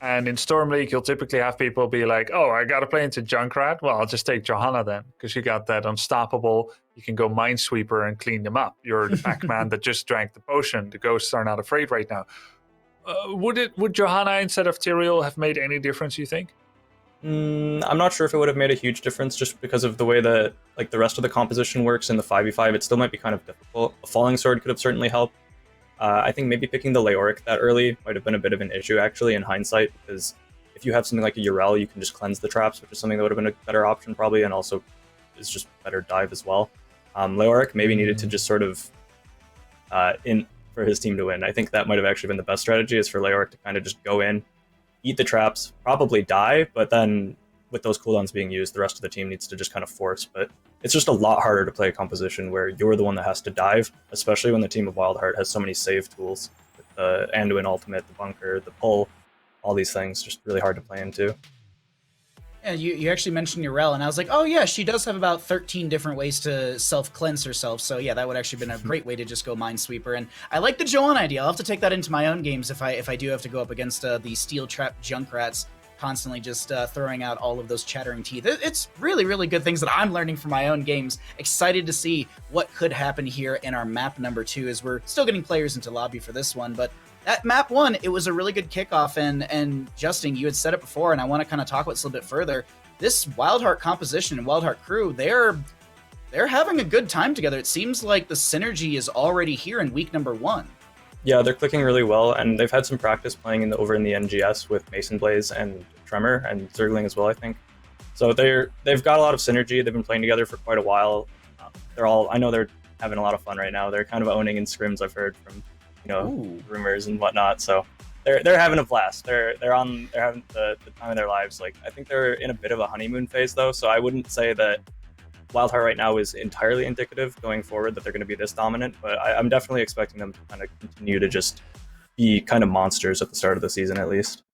and in Storm League, you'll typically have people be like, oh, I got to play into Junkrat. Well, I'll just take Johanna then, because you got that unstoppable. You can go Minesweeper and clean them up. You're the Pac-Man that just drank the potion. The ghosts are not afraid right now. Would Johanna instead of Tyrael have made any difference, you think? I'm not sure if it would have made a huge difference, just because of the way that like the rest of the composition works in the 5v5. It still might be kind of difficult. A Falling Sword could have certainly helped. I think maybe picking the Leoric that early might have been a bit of an issue, actually, in hindsight, because if you have something like a Urel, you can just cleanse the traps, which is something that would have been a better option probably, and also is just better dive as well. Leoric maybe needed to just sort of for his team to win. I think that might have actually been the best strategy, is for Leoric to kind of just go in, eat the traps, probably die, but then with those cooldowns being used, the rest of the team needs to just kind of force. But it's just a lot harder to play a composition where you're the one that has to dive, especially when the team of WildHeart has so many save tools, with the Anduin ultimate, the bunker, the pull, all these things, just really hard to play into. Yeah, you actually mentioned Urel, and I was like, oh yeah, she does have about 13 different ways to self-cleanse herself, so yeah, that would actually been a great way to just go Minesweeper. And I like the Joanna idea. I'll have to take that into my own games if I do have to go up against the Steel Trap Junkrats, constantly just throwing out all of those chattering teeth. It's really, really good things that I'm learning from my own games. Excited to see what could happen here in our map number 2, as we're still getting players into lobby for this one, but at map 1, it was a really good kickoff, and Justin, you had said it before, and I want to kind of talk about this a little bit further. This WildHeart composition and WildHeart crew, they're having a good time together. It seems like the synergy is already here in week number 1. Yeah, they're clicking really well, and they've had some practice playing over in the NGS with Mason Blaze and Tremor and Zergling as well, I think. So they've got a lot of synergy. They've been playing together for quite a while. I know they're having a lot of fun right now. They're kind of owning in scrims, I've heard from rumors and whatnot. So they're having a blast. They're having the time of their lives. Like, I think they're in a bit of a honeymoon phase though, so I wouldn't say that WildHeart right now is entirely indicative going forward that they're going to be this dominant, but I'm definitely expecting them to kind of continue to just be kind of monsters at the start of the season at least.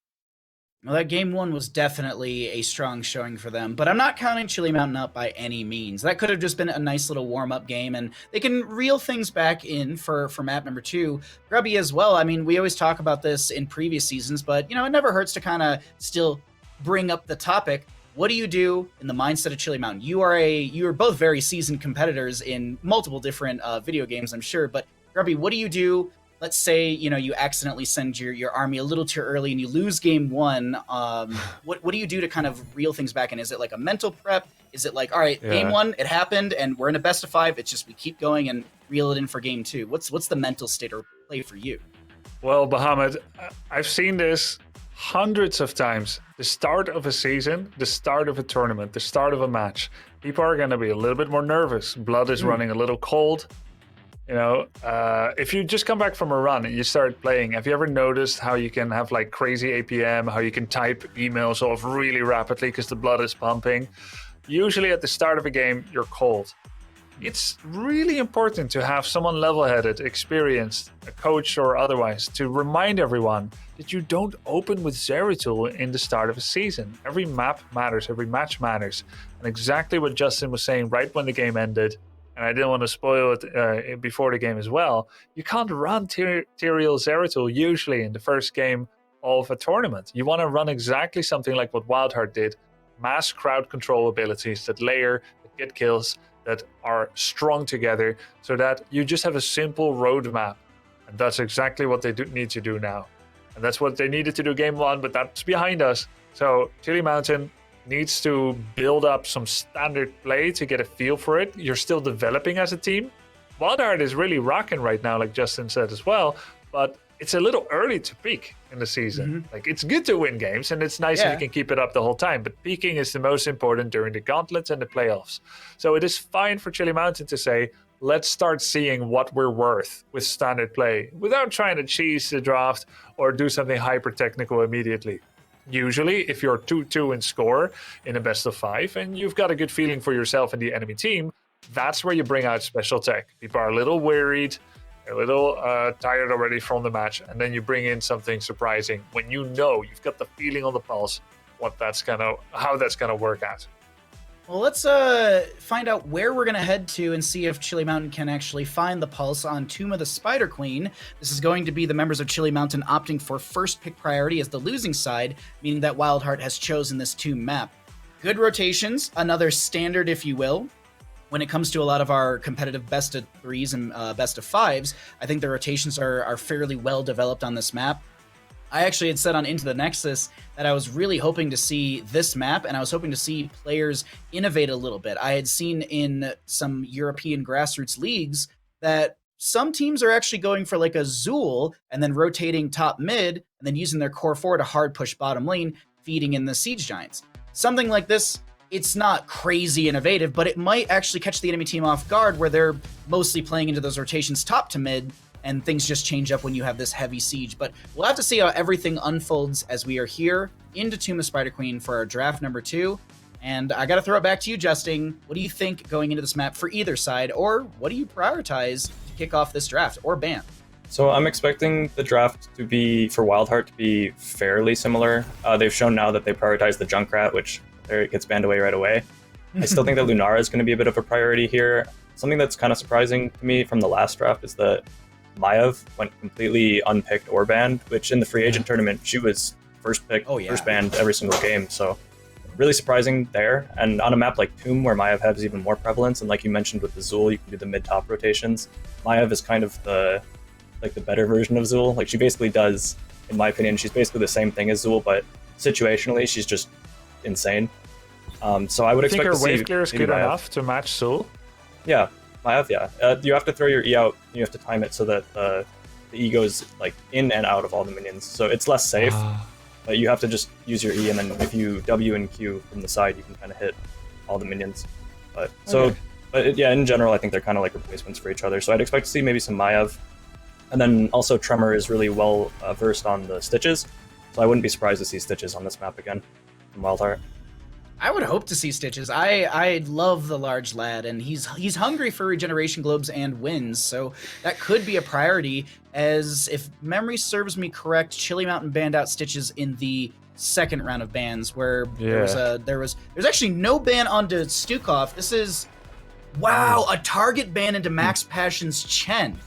Well, that game 1 was definitely a strong showing for them, but I'm not counting Chili Mountain up by any means. That could have just been a nice little warm-up game, and they can reel things back in for map number 2. Grubby as well. I mean, we always talk about this in previous seasons, but, it never hurts to kind of still bring up the topic. What do you do in the mindset of Chili Mountain? You are both very seasoned competitors in multiple different video games, I'm sure, but Grubby, what do you do? Let's say, you accidentally send your army a little too early and you lose game 1. What do you do to kind of reel things back in? Is it like a mental prep? Is it like, all right, game 1, it happened and we're in a best of 5. It's just we keep going and reel it in for game 2. What's the mental state or play for you? Well, Bahamut, I've seen this hundreds of times. The start of a season, the start of a tournament, the start of a match. People are going to be a little bit more nervous. Blood is running a little cold. If you just come back from a run and you start playing, have you ever noticed how you can have like crazy APM, how you can type emails off really rapidly because the blood is pumping? Usually at the start of a game, you're cold. It's really important to have someone level-headed, experienced, a coach or otherwise, to remind everyone that you don't open with Zeratul in the start of a season. Every map matters, every match matters. And exactly what Justin was saying right when the game ended, and I didn't want to spoil it before the game as well, you can't run Tyrael Zeratul usually in the first game of a tournament. You want to run exactly something like what WildHeart did, mass crowd control abilities that layer, that get kills, that are strong together, so that you just have a simple roadmap. And that's exactly what they need to do now. And that's what they needed to do game one, but that's behind us. So Chili Mountain needs to build up some standard play to get a feel for it. You're still developing as a team. WildHeart is really rocking right now, like Justin said as well, but it's a little early to peak in the season. Like, it's good to win games, and it's nice if you can keep it up the whole time, but peaking is the most important during the gauntlets and the playoffs. So it is fine for Chili Mountain to say, let's start seeing what we're worth with standard play, without trying to cheese the draft or do something hyper-technical immediately. Usually, if you're 2-2 in score in a best of 5, and you've got a good feeling for yourself and the enemy team, that's where you bring out special tech. People are a little worried, a little tired already from the match, and then you bring in something surprising when you know you've got the feeling on the pulse how that's gonna work out. Well, let's find out where we're going to head to and see if Chili Mountain can actually find the pulse on Tomb of the Spider Queen. This is going to be the members of Chili Mountain opting for first pick priority as the losing side, meaning that WildHeart has chosen this Tomb map. Good rotations, another standard, if you will. When it comes to a lot of our competitive best of 3s and best of 5s, I think the rotations are fairly well developed on this map. I actually had said on Into the Nexus that I was really hoping to see this map, and I was hoping to see players innovate a little bit. I had seen in some European grassroots leagues that some teams are actually going for like a Zool and then rotating top mid and then using their core 4 to hard push bottom lane, feeding in the Siege Giants. Something like this, it's not crazy innovative, but it might actually catch the enemy team off guard where they're mostly playing into those rotations top to mid, and things just change up when you have this heavy siege. But we'll have to see how everything unfolds as we are here into Tomb of Spider Queen for our draft number 2. And I got to throw it back to you, Justin. What do you think going into this map for either side, or what do you prioritize to kick off this draft or ban? So I'm expecting the draft to be, for WildHeart, to be fairly similar. They've shown now that they prioritize the Junkrat, which it gets banned away right away. I still think that Lunara is going to be a bit of a priority here. Something that's kind of surprising to me from the last draft is that Maiev went completely unpicked or banned, which in the free agent tournament, she was first picked, first banned every single game. So really surprising there. And on a map like Tomb, where Maiev has even more prevalence, and like you mentioned with the Zool, you can do the mid-top rotations. Maiev is kind of the better version of Zool. Like, she basically does, in my opinion, she's basically the same thing as Zool, but situationally, she's just insane. So I would expect to see... Think her wave clear is good enough to match Zool? Yeah, Maiev, yeah. You have to throw your E out, and you have to time it so that the E goes like in and out of all the minions. So it's less safe, but you have to just use your E, and then if you W and Q from the side, you can kind of hit all the minions. But in general, I think they're kind of like replacements for each other. So I'd expect to see maybe some Maiev. And then also Tremor is really well versed on the Stitches, so I wouldn't be surprised to see Stitches on this map again from WildHeart. I would hope to see Stitches. I love the large lad, and he's hungry for regeneration globes and wins, so that could be a priority, as if memory serves me correct, Chili Mountain banned out Stitches in the second round of bans, where there's actually no ban onto Stukov. This is, wow, a target ban into Max Passion's Chen.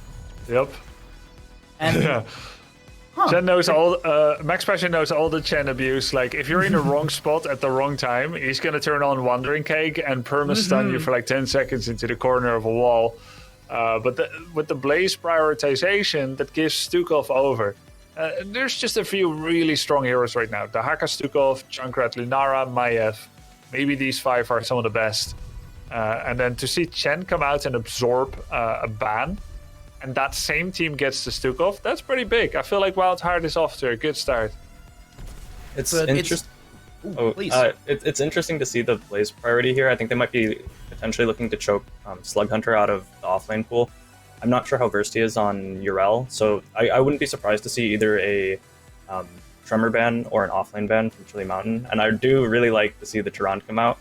Yep. And Chen knows Max Passion knows all the Chen abuse. Like, if you're in the wrong spot at the wrong time, he's gonna turn on Wandering Cake and perma-stun you for like 10 seconds into the corner of a wall. But with the Blaze prioritization, that gives Stukov over. There's just a few really strong heroes right now. Dahaka, Stukov, Junkrat, Lunara, Maiev. Maybe these 5 are some of the best. And then to see Chen come out and absorb a ban, and that same team gets the Stukov, that's pretty big. I feel like WildHeart is off to a good start. It's interesting. It's interesting to see the Blaze priority here. I think they might be potentially looking to choke Slug Hunter out of the offlane pool. I'm not sure how versed he is on Urel, so I wouldn't be surprised to see either a Tremor ban or an offlane ban from Chili Mountain. And I do really like to see the Tyrande come out.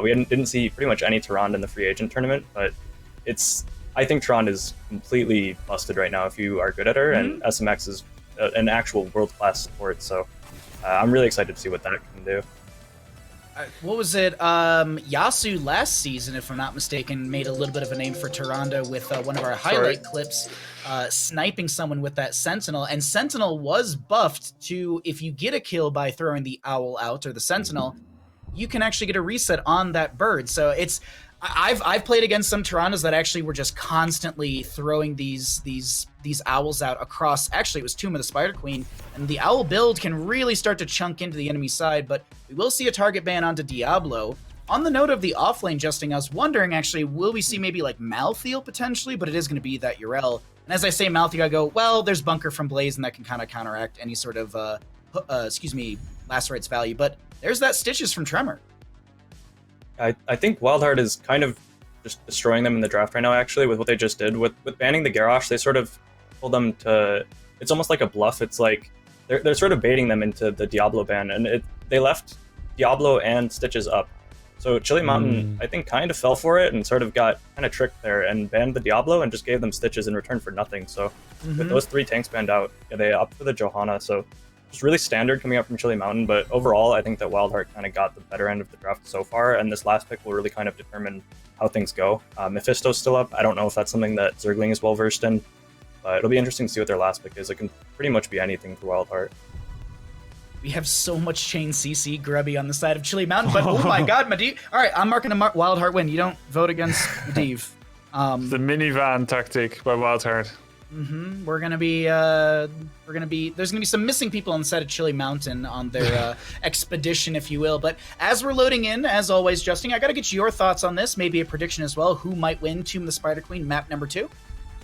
We didn't see pretty much any Tyrande in the free agent tournament, but I think Tyrande is completely busted right now if you are good at her, and SMX is an actual world-class support, so I'm really excited to see what that can do. What was it? Yasu last season, if I'm not mistaken, made a little bit of a name for Tyrande with one of our highlight clips, sniping someone with that Sentinel. And Sentinel was buffed to, if you get a kill by throwing the Owl out or the Sentinel, you can actually get a reset on that bird. So I've played against some Tyrandas that actually were just constantly throwing these owls out across. Actually, it was Tomb of the Spider Queen, and the owl build can really start to chunk into the enemy side. But we will see a target ban onto Diablo. On the note of the offlane justing, I was wondering actually, will we see maybe like Malthael potentially? But it is going to be that Urel. And as I say Malthael, I go, well, there's Bunker from Blaze, and that can kind of counteract any sort of Lacerate's value. But there's that Stitches from Tremor. I think WildHeart is kind of just destroying them in the draft right now, actually, with what they just did. With banning the Garrosh, they sort of told them to... It's almost like a bluff. It's like they're sort of baiting them into the Diablo ban, and they left Diablo and Stitches up. So Chili Mountain, I think, kind of fell for it and sort of got kind of tricked there and banned the Diablo and just gave them Stitches in return for nothing. So with those 3 tanks banned out, they opted for the Johanna, so it's really standard coming up from Chili Mountain, but overall, I think that WildHeart kind of got the better end of the draft so far, and this last pick will really kind of determine how things go. Mephisto's still up. I don't know if that's something that Zergling is well-versed in, but it'll be interesting to see what their last pick is. It can pretty much be anything for WildHeart. We have so much chain CC Grubby on the side of Chili Mountain, but oh my god, Medivh. All right, I'm marking a WildHeart win. You don't vote against Medivh. The minivan tactic by WildHeart. There's gonna be some missing people on the side of Chili Mountain on their expedition, if you will. But as we're loading in, as always, Justin, I gotta get your thoughts on this. Maybe a prediction as well. Who might win Tomb of the Spider Queen map number 2?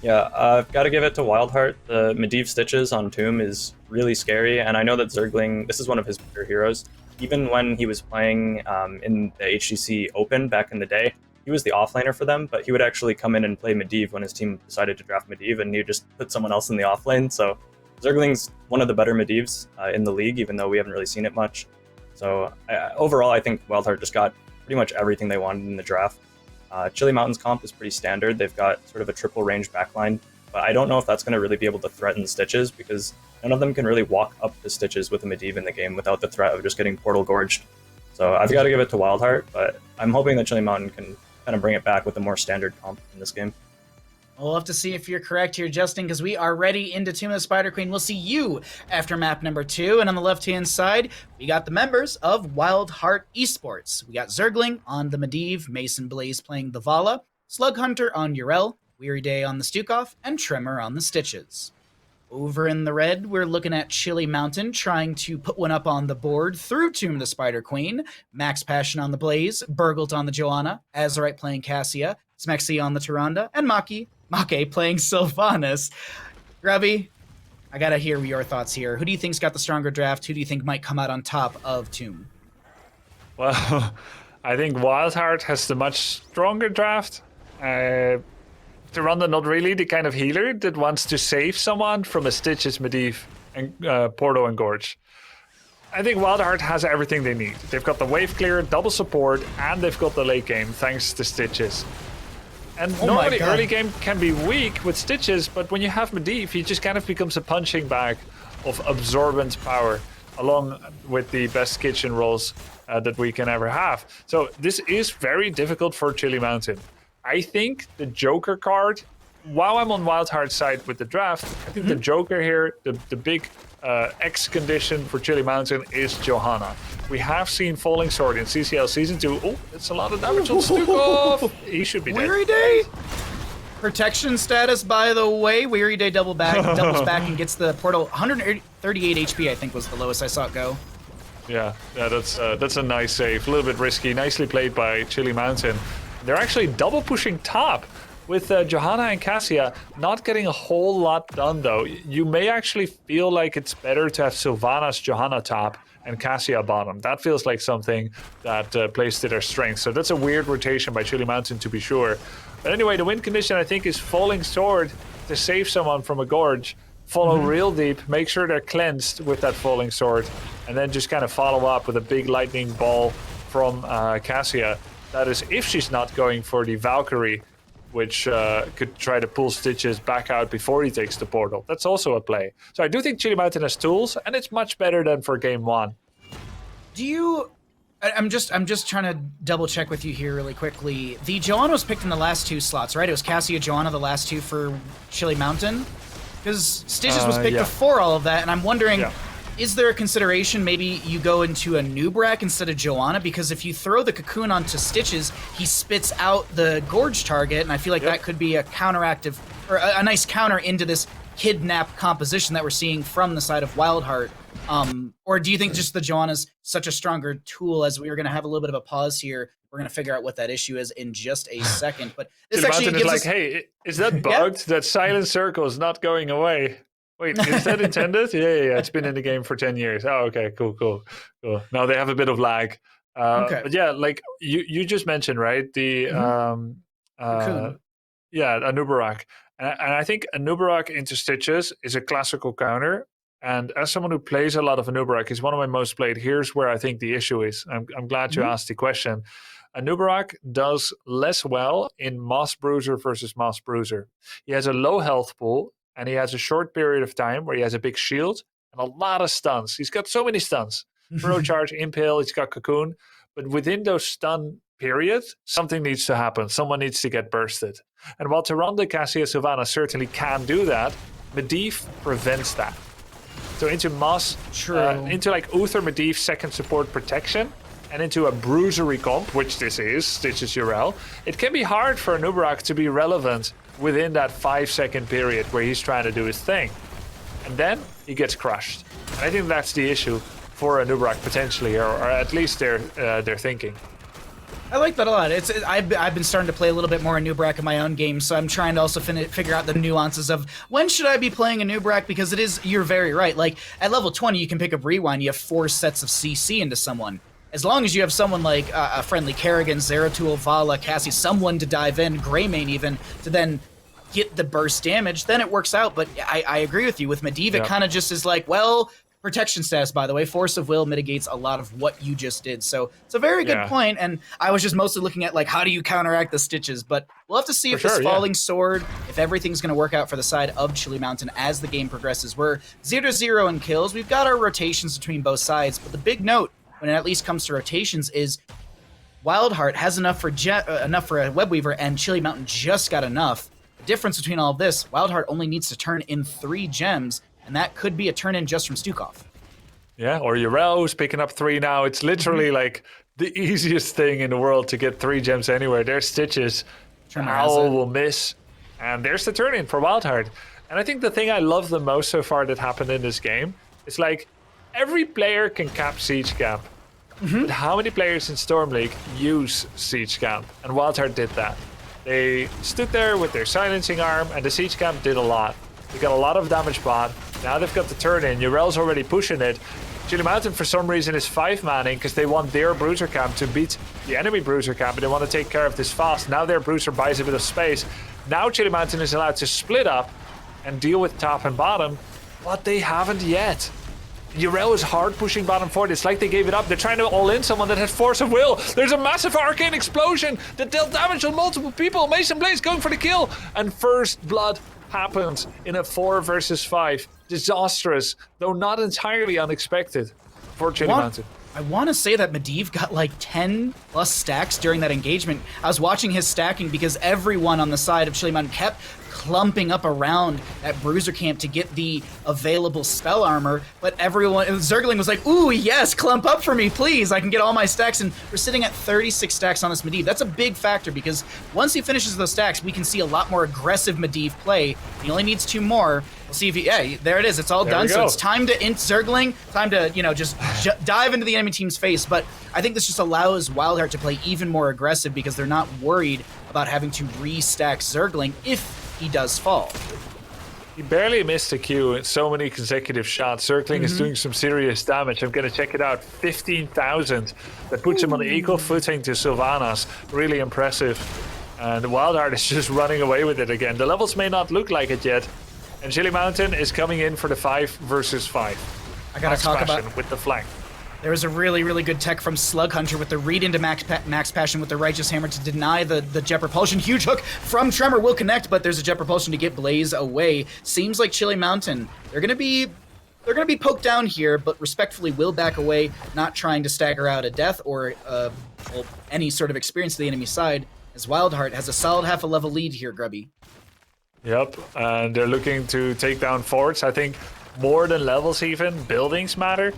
Yeah, I've got to give it to WildHeart. The Medivh Stitches on Tomb is really scary, and I know that Zergling, this is one of his better heroes. Even when he was playing in the HGC Open back in the day, he was the offlaner for them, but he would actually come in and play Medivh when his team decided to draft Medivh, and he would just put someone else in the offlane. So Zergling's one of the better Medivhs in the league, even though we haven't really seen it much. So overall, I think WildHeart just got pretty much everything they wanted in the draft. Chili Mountain's comp is pretty standard. They've got sort of a triple range backline, but I don't know if that's going to really be able to threaten Stitches, because none of them can really walk up the Stitches with a Medivh in the game without the threat of just getting portal gorged. So I've got to give it to WildHeart, but I'm hoping that Chili Mountain can kind of bring it back with a more standard comp in this game. We'll have to see if you're correct here, Justin, because we are ready into Tomb of the Spider Queen. We'll see you after map number 2. And on the left-hand side, we got the members of WildHeart Esports. We got Zergling on the Medivh, Mason Blaze playing the Vala, Slug Hunter on Urel, Weary Day on the Stukov, and Tremor on the Stitches. Over in the red, we're looking at Chili Mountain trying to put one up on the board through Tomb of the Spider Queen, Max Passion on the Blaze, Burgult on the Joanna, Azerite playing Cassia, Smexy on the Tyrande, and Make playing Sylvanas. Grubby, I gotta hear your thoughts here. Who do you think's got the stronger draft? Who do you think might come out on top of Tomb? Well, I think WildHeart has the much stronger draft. Tyrande not really the kind of healer that wants to save someone from a Stitches, Medivh, and Porto and Gorge. I think WildHeart has everything they need. They've got the wave clear, double support, and they've got the late game thanks to Stitches. And normally early game can be weak with Stitches, but when you have Medivh, he just kind of becomes a punching bag of absorbent power, along with the best kitchen rolls that we can ever have. So this is very difficult for Chili Mountain. I think the Joker card, while I'm on WildHeart's side with the draft, I think the Joker here, the big X condition for Chili Mountain is Johanna. We have seen Falling Sword in CCL Season 2. Oh, it's a lot of damage on Stukov. He should be dead. Weary Day? Protection status, by the way. Weary Day doubles back and gets the portal. 138 HP, I think, was the lowest I saw it go. Yeah, that's a nice save. A little bit risky. Nicely played by Chili Mountain. They're actually double pushing top With Johanna and Cassia not getting a whole lot done, though, you may actually feel like it's better to have Sylvanas Johanna top and Cassia bottom. That feels like something that plays to their strengths. So that's a weird rotation by Chili Mountain, to be sure. But anyway, the win condition, I think, is Falling Sword to save someone from a Gorge. Follow real deep, make sure they're cleansed with that Falling Sword, and then just kind of follow up with a big lightning ball from Cassia. That is if she's not going for the Valkyrie, which could try to pull Stitches back out before he takes the portal. That's also a play. So I do think Chili Mountain has tools, and it's much better than for game one. Do you... I'm just trying to double check with you here really quickly. The Johanna was picked in the last 2 slots, right? It was Cassia Johanna the last 2 for Chili Mountain? Because Stitches was picked before all of that, and I'm wondering... Is there a consideration maybe you go into a Nubrak instead of Johanna? Because if you throw the cocoon onto Stitches, he spits out the Gorge target, and I feel like that could be a counteractive, or a nice counter into this kidnap composition that we're seeing from the side of WildHeart. Or do you think just the Johanna's such a stronger tool? As we are going to have a little bit of a pause here, we're going to figure out what that issue is in just a second. But this actually gives us... hey, is that bugged? That silent circle is not going away. Wait, is that intended? Yeah. It's been in the game for 10 years. Oh, okay, cool. Now they have a bit of lag. But yeah, like you just mentioned, right? The a Nubarak. And I think a Nubarak into Stitches is a classical counter. And as someone who plays a lot of Anubarak, is one of my most played. Here's where I think the issue is. I'm glad you asked the question. Anubarak does less well in Moss Bruiser versus Moss Bruiser. He has a low health pool, and he has a short period of time where he has a big shield and a lot of stuns. He's got so many stuns. Throw charge, impale, he's got cocoon. But within those stun periods, something needs to happen. Someone needs to get bursted. And while Tyrande, Cassia, Sylvanas certainly can do that, Medivh prevents that. So into Moss, into like Uther Medivh second support protection, and into a bruisery comp, which this is, Stitches Urel, it can be hard for Anubarak to be relevant within that 5-second period where he's trying to do his thing. And then he gets crushed. And I think that's the issue for Anubarak potentially, or at least they're thinking. I like that a lot. I've been starting to play a little bit more Anubarak in my own game, so I'm trying to also figure out the nuances of when should I be playing Anubarak, because it is, you're very right. Like at level 20, you can pick up Rewind, you have 4 sets of CC into someone. As long as you have someone like a friendly Kerrigan, Zeratul, Vala, Cassie, someone to dive in, Greymane even, to then get the burst damage, then it works out. But I agree with you. With Medivh, it kind of just is like, well, protection status, by the way, Force of Will mitigates a lot of what you just did. So it's a very good point, and I was just mostly looking at, like, how do you counteract the Stitches? But we'll have to see if this Falling Sword, if everything's going to work out for the side of Chili Mountain as the game progresses. We're 0-0 in kills. We've got our rotations between both sides, but the big note, when it at least comes to rotations, is WildHeart has enough for a Webweaver, and Chili Mountain just got enough. The difference between all of this, WildHeart only needs to turn in 3 gems, and that could be a turn-in just from Stukov. Yeah, or Urel, who's picking up 3 now. It's literally like the easiest thing in the world to get 3 gems anywhere. There's Stitches. Owl will miss. And there's the turn-in for WildHeart. And I think the thing I love the most so far that happened in this game is, like, every player can cap Siege Camp. But how many players in Storm League use Siege Camp? And WildHeart did that. They stood there with their silencing arm, and the Siege Camp did a lot. They got a lot of damage bot. Now they've got the turn in. Urel's already pushing it. Chili Mountain, for some reason, is 5-manning because they want their Bruiser Camp to beat the enemy Bruiser Camp, and they want to take care of this fast. Now their Bruiser buys a bit of space. Now Chili Mountain is allowed to split up and deal with top and bottom, but they haven't yet. Urel is hard pushing bottom forward. It's like they gave it up. They're trying to all-in someone that has Force of Will. There's a massive arcane explosion that dealt damage on multiple people. Mason Blaze going for the kill. And first blood happens in a 4 versus 5. Disastrous, though not entirely unexpected for Chili Mountain. I want to say that Medivh got like 10 plus stacks during that engagement. I was watching his stacking because everyone on the side of Chili Mountain kept clumping up around that Bruiser Camp to get the available spell armor, but everyone, Zergling was like, ooh, yes, clump up for me, please. I can get all my stacks, and we're sitting at 36 stacks on this Medivh. That's a big factor because once he finishes those stacks, we can see a lot more aggressive Medivh play. He only needs 2 more. We'll see if he, yeah, there it is. It's all done. So it's time to int Zergling, time to, just dive into the enemy team's face. But I think this just allows WildHeart to play even more aggressive because they're not worried about having to restack Zergling if he does fall. He barely missed a Q in so many consecutive shots. Circling is doing some serious damage. I'm going to check it out. 15,000. That puts him on equal footing to Sylvanas. Really impressive. And WildHeart is just running away with it again. The levels may not look like it yet. And Chili Mountain is coming in for the 5 versus 5. I gotta talk about with the flank. There was a really, really good tech from Slug Hunter with the read into Max Passion with the Righteous Hammer to deny the Jet Propulsion. Huge hook from Tremor will connect, but there's a Jet Propulsion to get Blaze away. Seems like Chili Mountain, they're gonna be poked down here, but respectfully will back away, not trying to stagger out a death or any sort of experience to the enemy side, as WildHeart has a solid half a level lead here, Grubby. Yep, and they're looking to take down forts. I think more than levels even, buildings matter.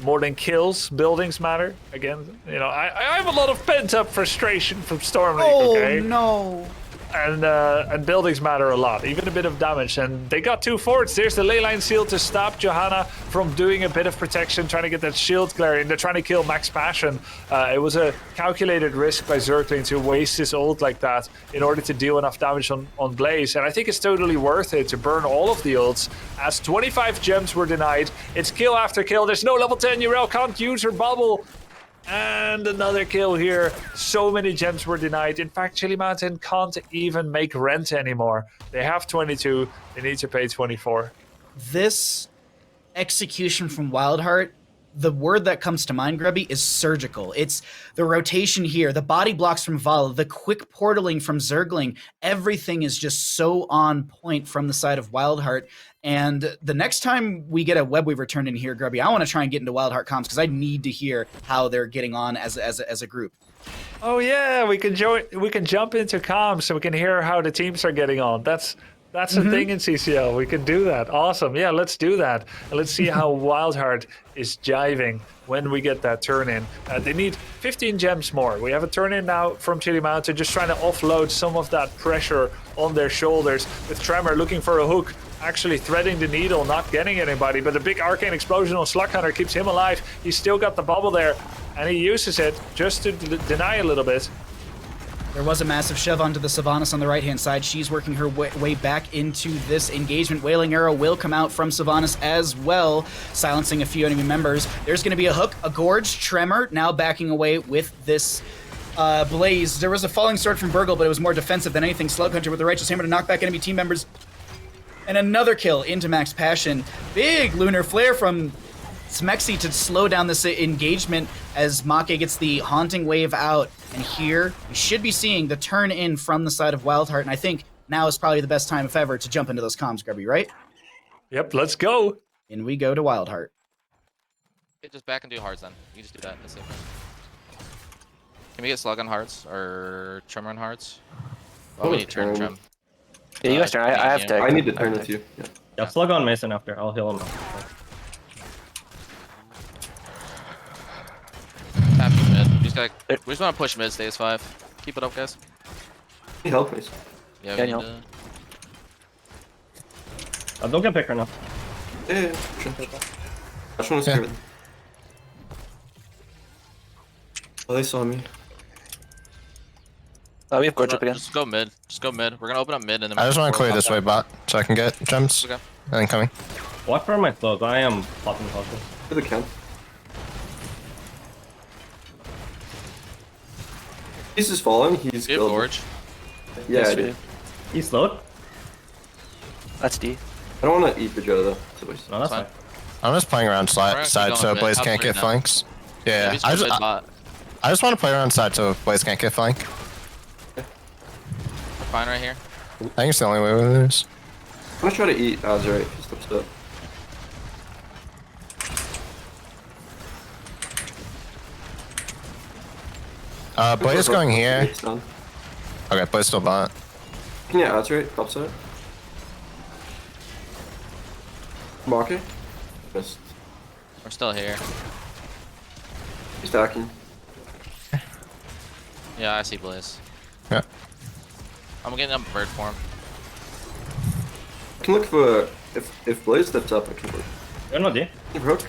More than kills, buildings matter. Again, you know, I have a lot of pent-up frustration from Storm League, okay? Oh, no. And buildings matter a lot, even a bit of damage. And they got 2 forts. There's the leyline seal to stop Johanna from doing a bit of protection, trying to get that shield clearing. They're trying to kill Max Passion. It was a calculated risk by Zergling to waste his ult like that in order to deal enough damage on Blaze. And I think it's totally worth it to burn all of the ults, as 25 gems were denied. It's kill after kill. There's no level 10. Urel can't use her bubble. And another kill here. So many gems were denied. In fact, Chili Mountain can't even make rent anymore. They have 22. They need to pay 24. This execution from WildHeart, the word that comes to mind, Grubby, is surgical. It's the rotation here, the body blocks from Vala, the quick portaling from Zergling. Everything is just so on point from the side of WildHeart. And the next time we get a Webweaver turned in here, Grubby, I want to try and get into WildHeart comms because I need to hear how they're getting on as a group. Oh yeah, we can jump into comms so we can hear how the teams are getting on. That's the thing in CCL. We can do that. Awesome. Yeah, let's do that. And let's see how WildHeart is jiving when we get that turn in. They need 15 gems more. We have a turn in now from Chili Mountain, just trying to offload some of that pressure on their shoulders, with Tremor looking for a hook, actually threading the needle, not getting anybody, but a big arcane explosion on Slug Hunter keeps him alive. He's still got the bubble there, and he uses it just to deny a little bit. There was a massive shove onto the Sylvanas on the right-hand side. She's working her way back into this engagement. Wailing Arrow will come out from Sylvanas as well, silencing a few enemy members. There's going to be a hook, a Gorge, Tremor, now backing away with this Blaze. There was a Falling Sword from Burgle, but it was more defensive than anything. Slug Hunter with the Righteous Hammer to knock back enemy team members. And another kill into Max Passion. Big Lunar Flare from Smexy to slow down this engagement as Make gets the Haunting Wave out. And here, we should be seeing the turn in from the side of WildHeart. And I think now is probably the best time, if ever, to jump into those comms, Grubby, right? Yep, let's go. In we go to WildHeart. Just back and do hearts then. You can just do that. That's it. Can we get Slug on hearts or Tremor on hearts? Oh, we need turn Trem. Yeah, you guys turn. I have to. I need to turn with you. Yeah, Slug on Mason after. I'll heal him. Tap mid. We just want to push mid, stays 5. Keep it up, guys. Need help, please. Yeah, Yeah, we I need know. to... Don't get picked right now. Yeah, sure. I just want to scare them. Oh, they saw me. We have Gorge up again. Just go mid. Just go mid. We're gonna open up mid and then... I just want to clear this way bot so I can get gems. Okay. And then coming. Watch for my clothes. I am popping closes. For the count. He's just falling. He's We have killed. Gorge. Yeah, Yes, I we did. do. He's slowed? That's D. I don't want to eat the Joe though. It's a waste. No, that's Fine. fine. I'm just playing around We're actually side going so mid. Blaze Top can't three get now. flanks. Yeah, Maybe just go mid bot. I just want to play around side so Blaze can't get flank. We're fine right here. I think it's the only way we lose. I'm gonna try to eat Azurite if he steps up. Blaze going here. It's done. Okay, Blaze still bot. Can you Azurite upside? Marker? Missed. We're still here. He's stacking. Yeah, I see Blaze. Yeah. I'm getting up bird form. I can look for if Blaze steps up. I can look. You're not D. Hook.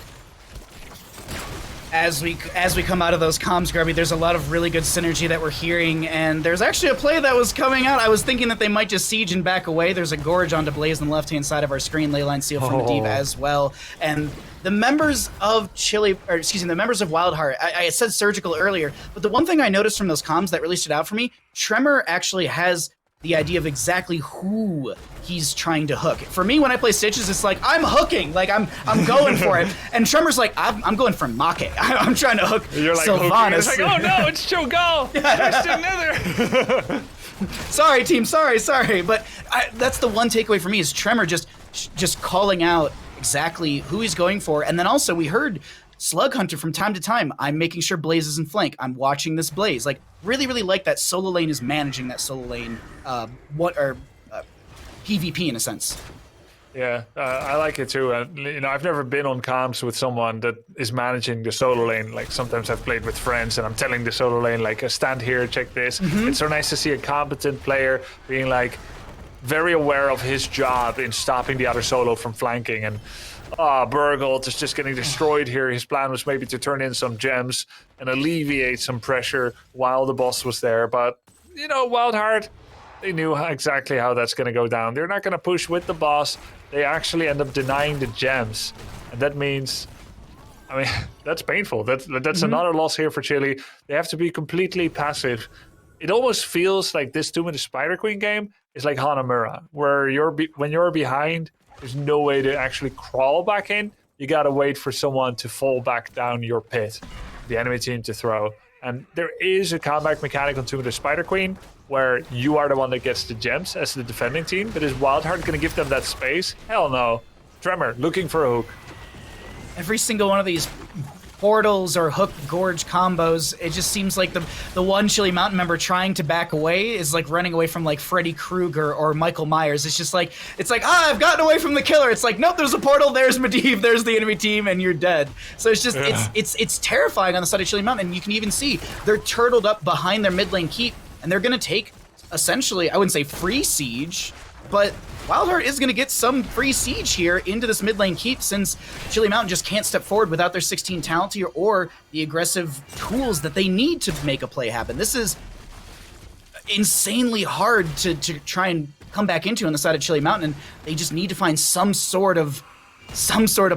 As we come out of those comms, Grubby, there's a lot of really good synergy that we're hearing, and there's actually a play that was coming out. I was thinking that they might just siege and back away. There's a Gorge onto Blaze on the left-hand side of our screen, Leyline Seal from Medivh as well, and the members of the members of WildHeart, I said Surgical earlier, but the one thing I noticed from those comms that really stood out for me, Tremor actually has the idea of exactly who he's trying to hook. For me, when I play Stitches, it's like, I'm hooking, like I'm going for it. And Tremor's like, I'm going for Make. I'm trying to hook Sylvanas. It's like, oh no, it's Cho'Gall! Just another! Sorry, team, sorry. But that's the one takeaway for me is Tremor just calling out exactly who he's going for. And then also we heard Slug Hunter from time to time, I'm making sure Blaze is in flank. I'm watching this Blaze. Like, really like that solo lane is managing that solo lane, PvP in a sense. Yeah, I like it too. I've never been on comms with someone that is managing the solo lane. Like, sometimes I've played with friends and I'm telling the solo lane, like, stand here, check this. It's so nice to see a competent player being, like, very aware of his job in stopping the other solo from flanking. And Burgold is just getting destroyed here. His plan was maybe to turn in some gems and alleviate some pressure while the boss was there. But, WildHeart, they knew exactly how that's going to go down. They're not going to push with the boss. They actually end up denying the gems. And that means, that's painful. That's another loss here for Chile. They have to be completely passive. It almost feels like this 2-minute Spider Queen game is like Hanamura, where when you're behind, there's no way to actually crawl back in. You gotta wait for someone to fall back down your pit, the enemy team to throw. And there is a comeback mechanic on 2-minute Spider Queen, where you are the one that gets the gems as the defending team, but is WildHeart gonna give them that space? Hell no. Tremor, looking for a hook. Every single one of these portals or hook gorge combos, it just seems like the one Chili Mountain member trying to back away is like running away from like Freddy Krueger or Michael Myers. It's just like, I've gotten away from the killer. It's like, nope, there's a portal, there's Medivh, there's the enemy team, and you're dead. So it's just, it's terrifying on the side of Chili Mountain. And you can even see they're turtled up behind their mid lane keep, and they're gonna take essentially, I wouldn't say free siege, but WildHeart is going to get some free siege here into this mid lane keep, since Chili Mountain just can't step forward without their 16 talent tier or the aggressive tools that they need to make a play happen. This is insanely hard to try and come back into on the side of Chili Mountain, and they just need to find some sort of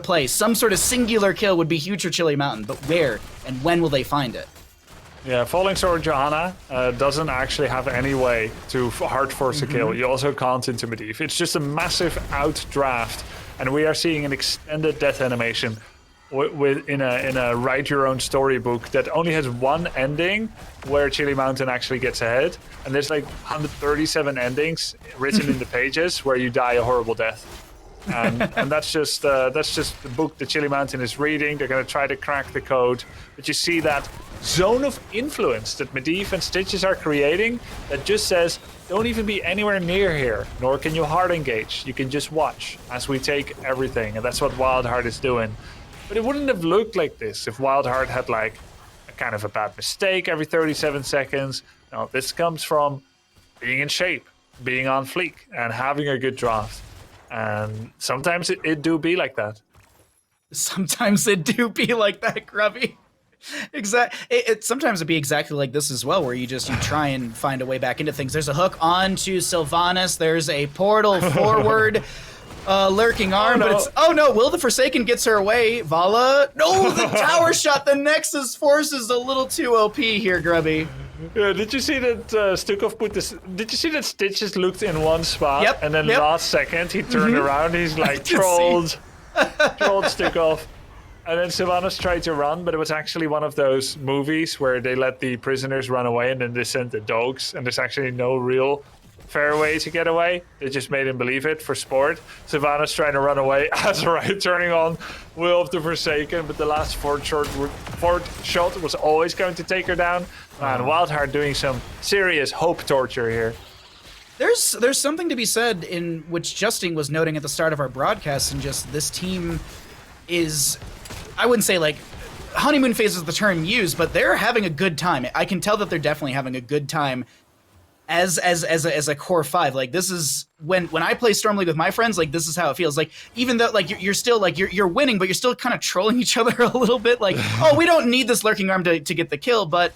play. Some sort of singular kill would be huge for Chili Mountain, but where and when will they find it? Yeah, Falling Sword Johanna doesn't actually have any way to hard force a kill. You also can't into Medivh. It's just a massive outdraft, and we are seeing an extended death animation in a write your own storybook that only has one ending where Chili Mountain actually gets ahead, and there's like 137 endings written in the pages where you die a horrible death. And that's just the book that Chili Mountain is reading. They're going to try to crack the code, but you see that zone of influence that Medivh and Stitches are creating that just says, don't even be anywhere near here, nor can you hard engage. You can just watch as we take everything, and that's what WildHeart is doing. But it wouldn't have looked like this if WildHeart had like a kind of a bad mistake every 37 seconds. No, this comes from being in shape, being on fleek, and having a good draft. And sometimes it do be like that. Sometimes it do be like that, Grubby. Sometimes it'd be exactly like this as well, where you try and find a way back into things. There's a hook onto Sylvanas. There's a portal forward, lurking arm, but it's Will the Forsaken gets her away. Vala, no, the tower shot. The Nexus Force is a little too OP here, Grubby. Yeah, did you see that Stukov put this? Did you see that Stitches looked in one spot and then last second he turned around? He's like trolled Stukov. And then Sylvanas tried to run, but it was actually one of those movies where they let the prisoners run away and then they sent the dogs, and there's actually no real fair way to get away. They just made him believe it for sport. Sylvanas trying to run away, Azerite turning on Will of the Forsaken, but the last fourth shot was always going to take her down. And WildHeart doing some serious hope torture here. There's something to be said in which Justin was noting at the start of our broadcast, and just this team is, I wouldn't say like honeymoon phase is the term used, but they're having a good time. I can tell that they're definitely having a good time as a core 5. Like, this is when I play Storm League with my friends, like, this is how it feels. Like, even though like you're still like you're winning, but you're still kind of trolling each other a little bit. Like, oh, we don't need this lurking arm to get the kill, but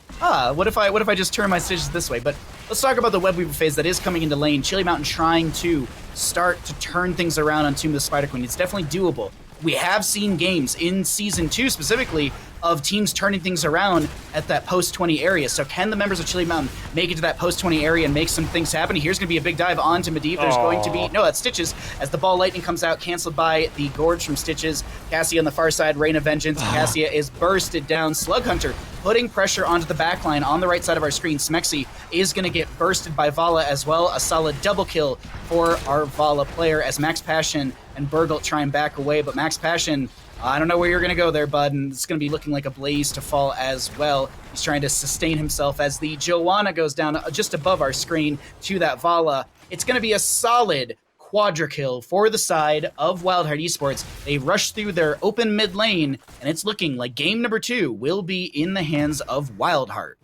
what if I just turn my stitches this way? But let's talk about the web weaver phase that is coming into lane. Chili Mountain trying to start to turn things around on Tomb of the Spider Queen. It's definitely doable. We have seen games in Season 2 specifically of teams turning things around at that post-20 area. So can the members of Chili Mountain make it to that post-20 area and make some things happen? Here's going to be a big dive onto Medivh. There's going to be... No, that's Stitches. As the ball lightning comes out, canceled by the Gorge from Stitches. Cassia on the far side, Rain of Vengeance. Cassia is bursted down. Slug Hunter putting pressure onto the backline on the right side of our screen. Smexy is going to get bursted by Vala as well. A solid double kill for our Vala player as Max Passion and Burgle try and back away. But Max Passion... I don't know where you're going to go there, bud, and it's going to be looking like a Blaze to fall as well. He's trying to sustain himself as the Joanna goes down just above our screen to that Vala. It's going to be a solid quadra kill for the side of WildHeart Esports. They rush through their open mid lane, and it's looking like game number 2 will be in the hands of WildHeart.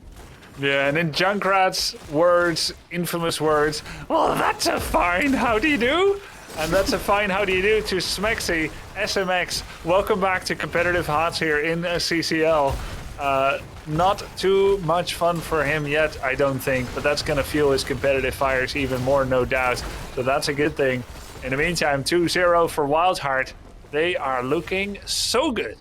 Yeah, and in Junkrat's words, infamous words, well, that's a fine how do you do? And that's a fine how do you do to Smexy, SMX. Welcome back to competitive HoTS here in CCL. Not too much fun for him yet, I don't think, but that's going to fuel his competitive fires even more, no doubt. So that's a good thing. In the meantime, 2-0 for WildHeart. They are looking so good.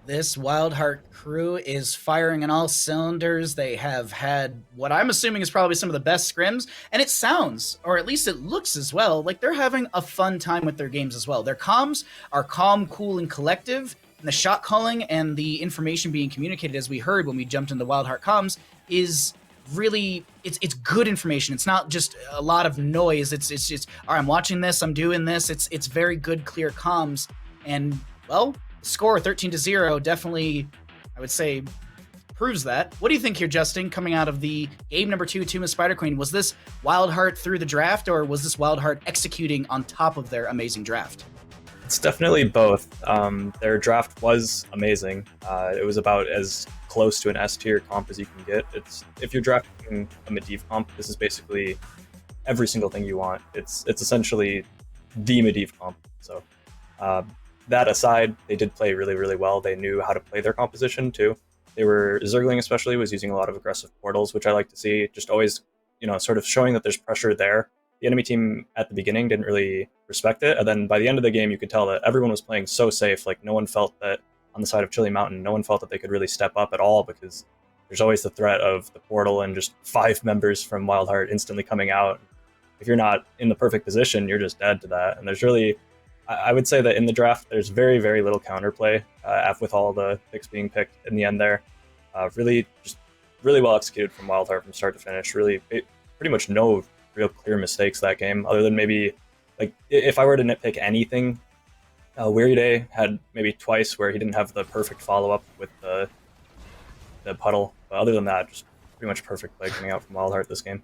This WildHeart crew is firing on all cylinders. They have had what I'm assuming is probably some of the best scrims, and it sounds, or at least it looks as well, like they're having a fun time with their games as well. Their comms are calm, cool, and collective, and the shot calling and the information being communicated, as we heard when we jumped into WildHeart comms, is really, it's good information. It's not just a lot of noise. It's just, all right, I'm watching this, I'm doing this. It's very good, clear comms, and, well, score 13-0 definitely, I would say, proves that. What do you think here, Justin, coming out of the game number 2, Tomb of Spider Queen? Was this WildHeart through the draft, or was this WildHeart executing on top of their amazing draft? It's definitely both. Their draft was amazing. It was about as close to an S tier comp as you can get. It's if you're drafting a Medivh comp, this is basically every single thing you want. It's essentially the Medivh comp. So that aside, they did play really, really well. They knew how to play their composition too. They were, Zergling especially was using a lot of aggressive portals, which I like to see, just always, sort of showing that there's pressure there. The enemy team at the beginning didn't really respect it. And then by the end of the game, you could tell that everyone was playing so safe. Like no one felt that on the side of Chili Mountain, no one felt that they could really step up at all, because there's always the threat of the portal and just 5 members from WildHeart instantly coming out. If you're not in the perfect position, you're just dead to that. And there's really, I would say that in the draft, there's very, very little counterplay with all the picks being picked in the end there. Really well executed from WildHeart from start to finish. Really, pretty much no real clear mistakes that game, other than maybe, like, if I were to nitpick anything, Weary Day had maybe twice where he didn't have the perfect follow-up with the puddle. But other than that, just pretty much perfect play coming out from WildHeart this game.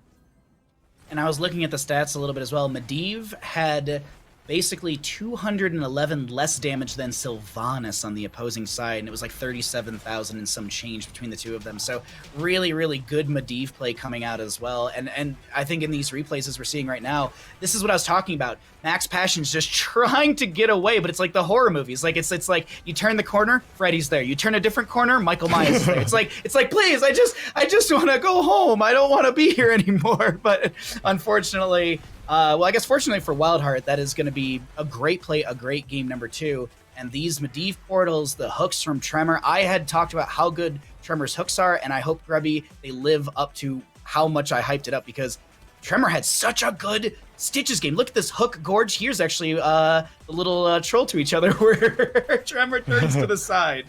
And I was looking at the stats a little bit as well. Medivh had basically 211 less damage than Sylvanas on the opposing side, and it was like 37,000 and some change between the two of them. So really, really good Medivh play coming out as well. And I think in these replays as we're seeing right now, this is what I was talking about. Max Passion's just trying to get away, but it's like the horror movies. Like it's like you turn the corner, Freddy's there. You turn a different corner, Michael Myers is there. It's like please, I just want to go home. I don't want to be here anymore. But unfortunately, well, I guess fortunately for WildHeart, that is going to be a great play, a great game number 2. And these Medivh portals, the hooks from Tremor, I had talked about how good Tremor's hooks are, and I hope, Grubby, they live up to how much I hyped it up, because Tremor had such a good Stitches game. Look at this hook Gorge. Here's actually the little troll to each other where Tremor turns to the side.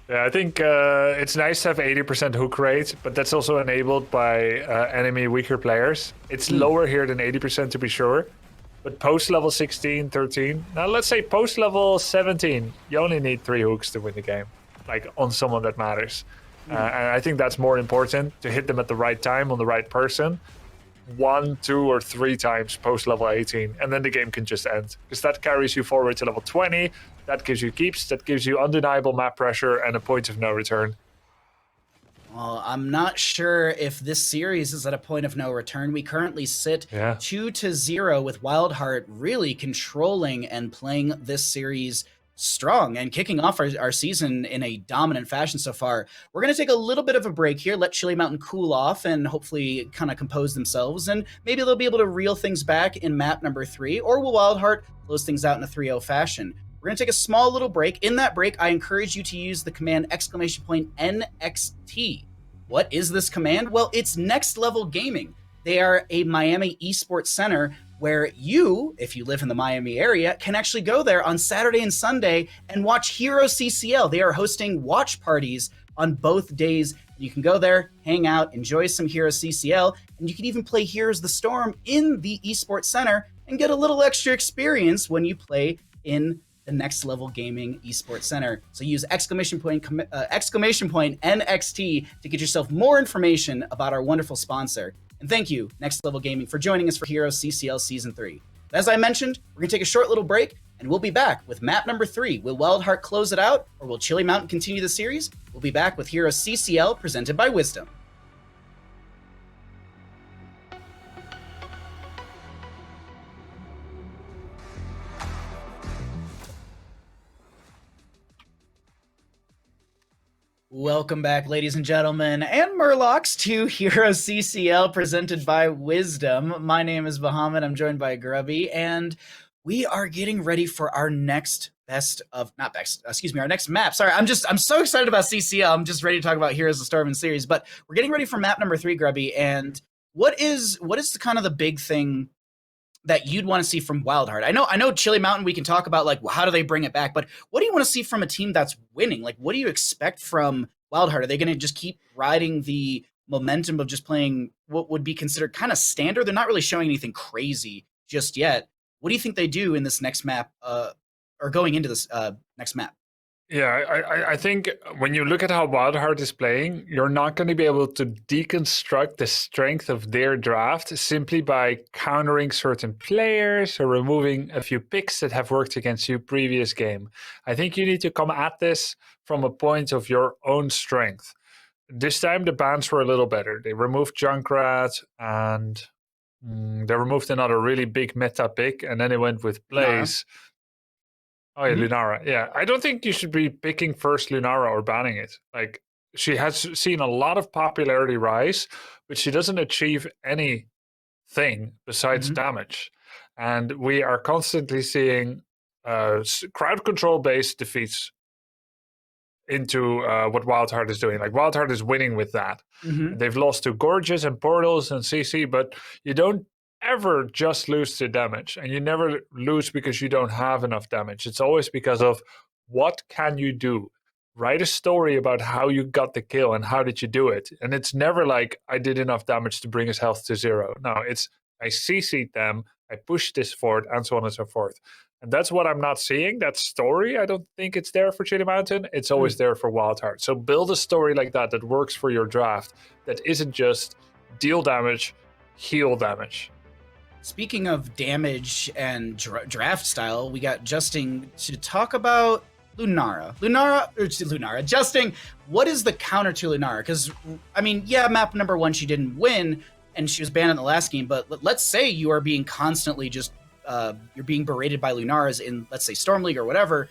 Yeah, I think it's nice to have 80% hook rate, but that's also enabled by enemy weaker players. It's lower here than 80% to be sure, but post level 16, 13. Now let's say post level 17, you only need 3 hooks to win the game, like on someone that matters. And I think that's more important, to hit them at the right time on the right person. 1, 2, or 3 times post level 18, and then the game can just end, because that carries you forward to level 20. That gives you keeps, that gives you undeniable map pressure and a point of no return. Well, I'm not sure if this series is at a point of no return. We currently sit 2-0 with WildHeart really controlling and playing this series strong and kicking off our season in a dominant fashion so far. We're going to take a little bit of a break here, let Chili Mountain cool off and hopefully kind of compose themselves, and maybe they'll be able to reel things back in map number 3, or will WildHeart close things out in a 3-0 fashion. We're going to take a small little break. In that break, I encourage you to use the command !NXT. What is this command? Well, it's Next Level Gaming. They are a Miami esports center where you, if you live in the Miami area, can actually go there on Saturday and Sunday and watch HeroesCCL. They are hosting watch parties on both days. You can go there, hang out, enjoy some HeroesCCL, and you can even play Heroes the Storm in the esports center and get a little extra experience when you play in the Next Level Gaming Esports Center. So use exclamation point NXT to get yourself more information about our wonderful sponsor. And thank you, Next Level Gaming, for joining us for HeroesCCL Season 3. As I mentioned, we're going to take a short little break, and we'll be back with map number 3. Will WildHeart close it out, or will Chili Mountain continue the series? We'll be back with HeroesCCL presented by Wisdom. Welcome back, ladies and gentlemen, and Murlocs, to HeroesCCL presented by Wisdom. My name is Bahamut. I'm joined by Grubby, and we are getting ready for our next our next map. Sorry, I'm so excited about CCL. I'm just ready to talk about Heroes of the Storm series, but we're getting ready for map number 3, Grubby. And what is kind of the big thing that you'd want to see from WildHeart? I know Chili Mountain, we can talk about, like, how do they bring it back, but what do you want to see from a team that's winning? Like, what do you expect from WildHeart? Are they going to just keep riding the momentum of just playing what would be considered kind of standard? They're not really showing anything crazy just yet. What do you think they do in this next map, or going into this next map? Yeah, I think when you look at how WildHeart is playing, you're not going to be able to deconstruct the strength of their draft simply by countering certain players or removing a few picks that have worked against you previous game. I think you need to come at this from a point of your own strength. This time the bans were a little better. They removed Junkrat and they removed another really big meta pick, and then they went with Blaze. Oh, yeah, Lunara. Yeah, I don't think you should be picking first Lunara or banning it. Like, she has seen a lot of popularity rise, but she doesn't achieve anything besides damage. And we are constantly seeing crowd control based defeats into what WildHeart is doing. Like, WildHeart is winning with that. They've lost to Gorgeous and Portals and CC, but you don't ever just lose to damage, and you never lose because you don't have enough damage. It's always because of what can you do. Write a story about how you got the kill and how did you do it. And it's never like, I did enough damage to bring his health to 0. No, it's I CC'd them, I pushed this forward, and so on and so forth. And that's what I'm not seeing. That story, I don't think it's there for Chili Mountain. It's always there for WildHeart. So build a story like that works for your draft, that isn't just deal damage, heal damage. Speaking of damage and draft style, we got Justin to talk about Lunara. Justin, what is the counter to Lunara? Because, I mean, yeah, map number 1, she didn't win, and she was banned in the last game, but let's say you are being constantly you're being berated by Lunaras in, let's say, Storm League or whatever,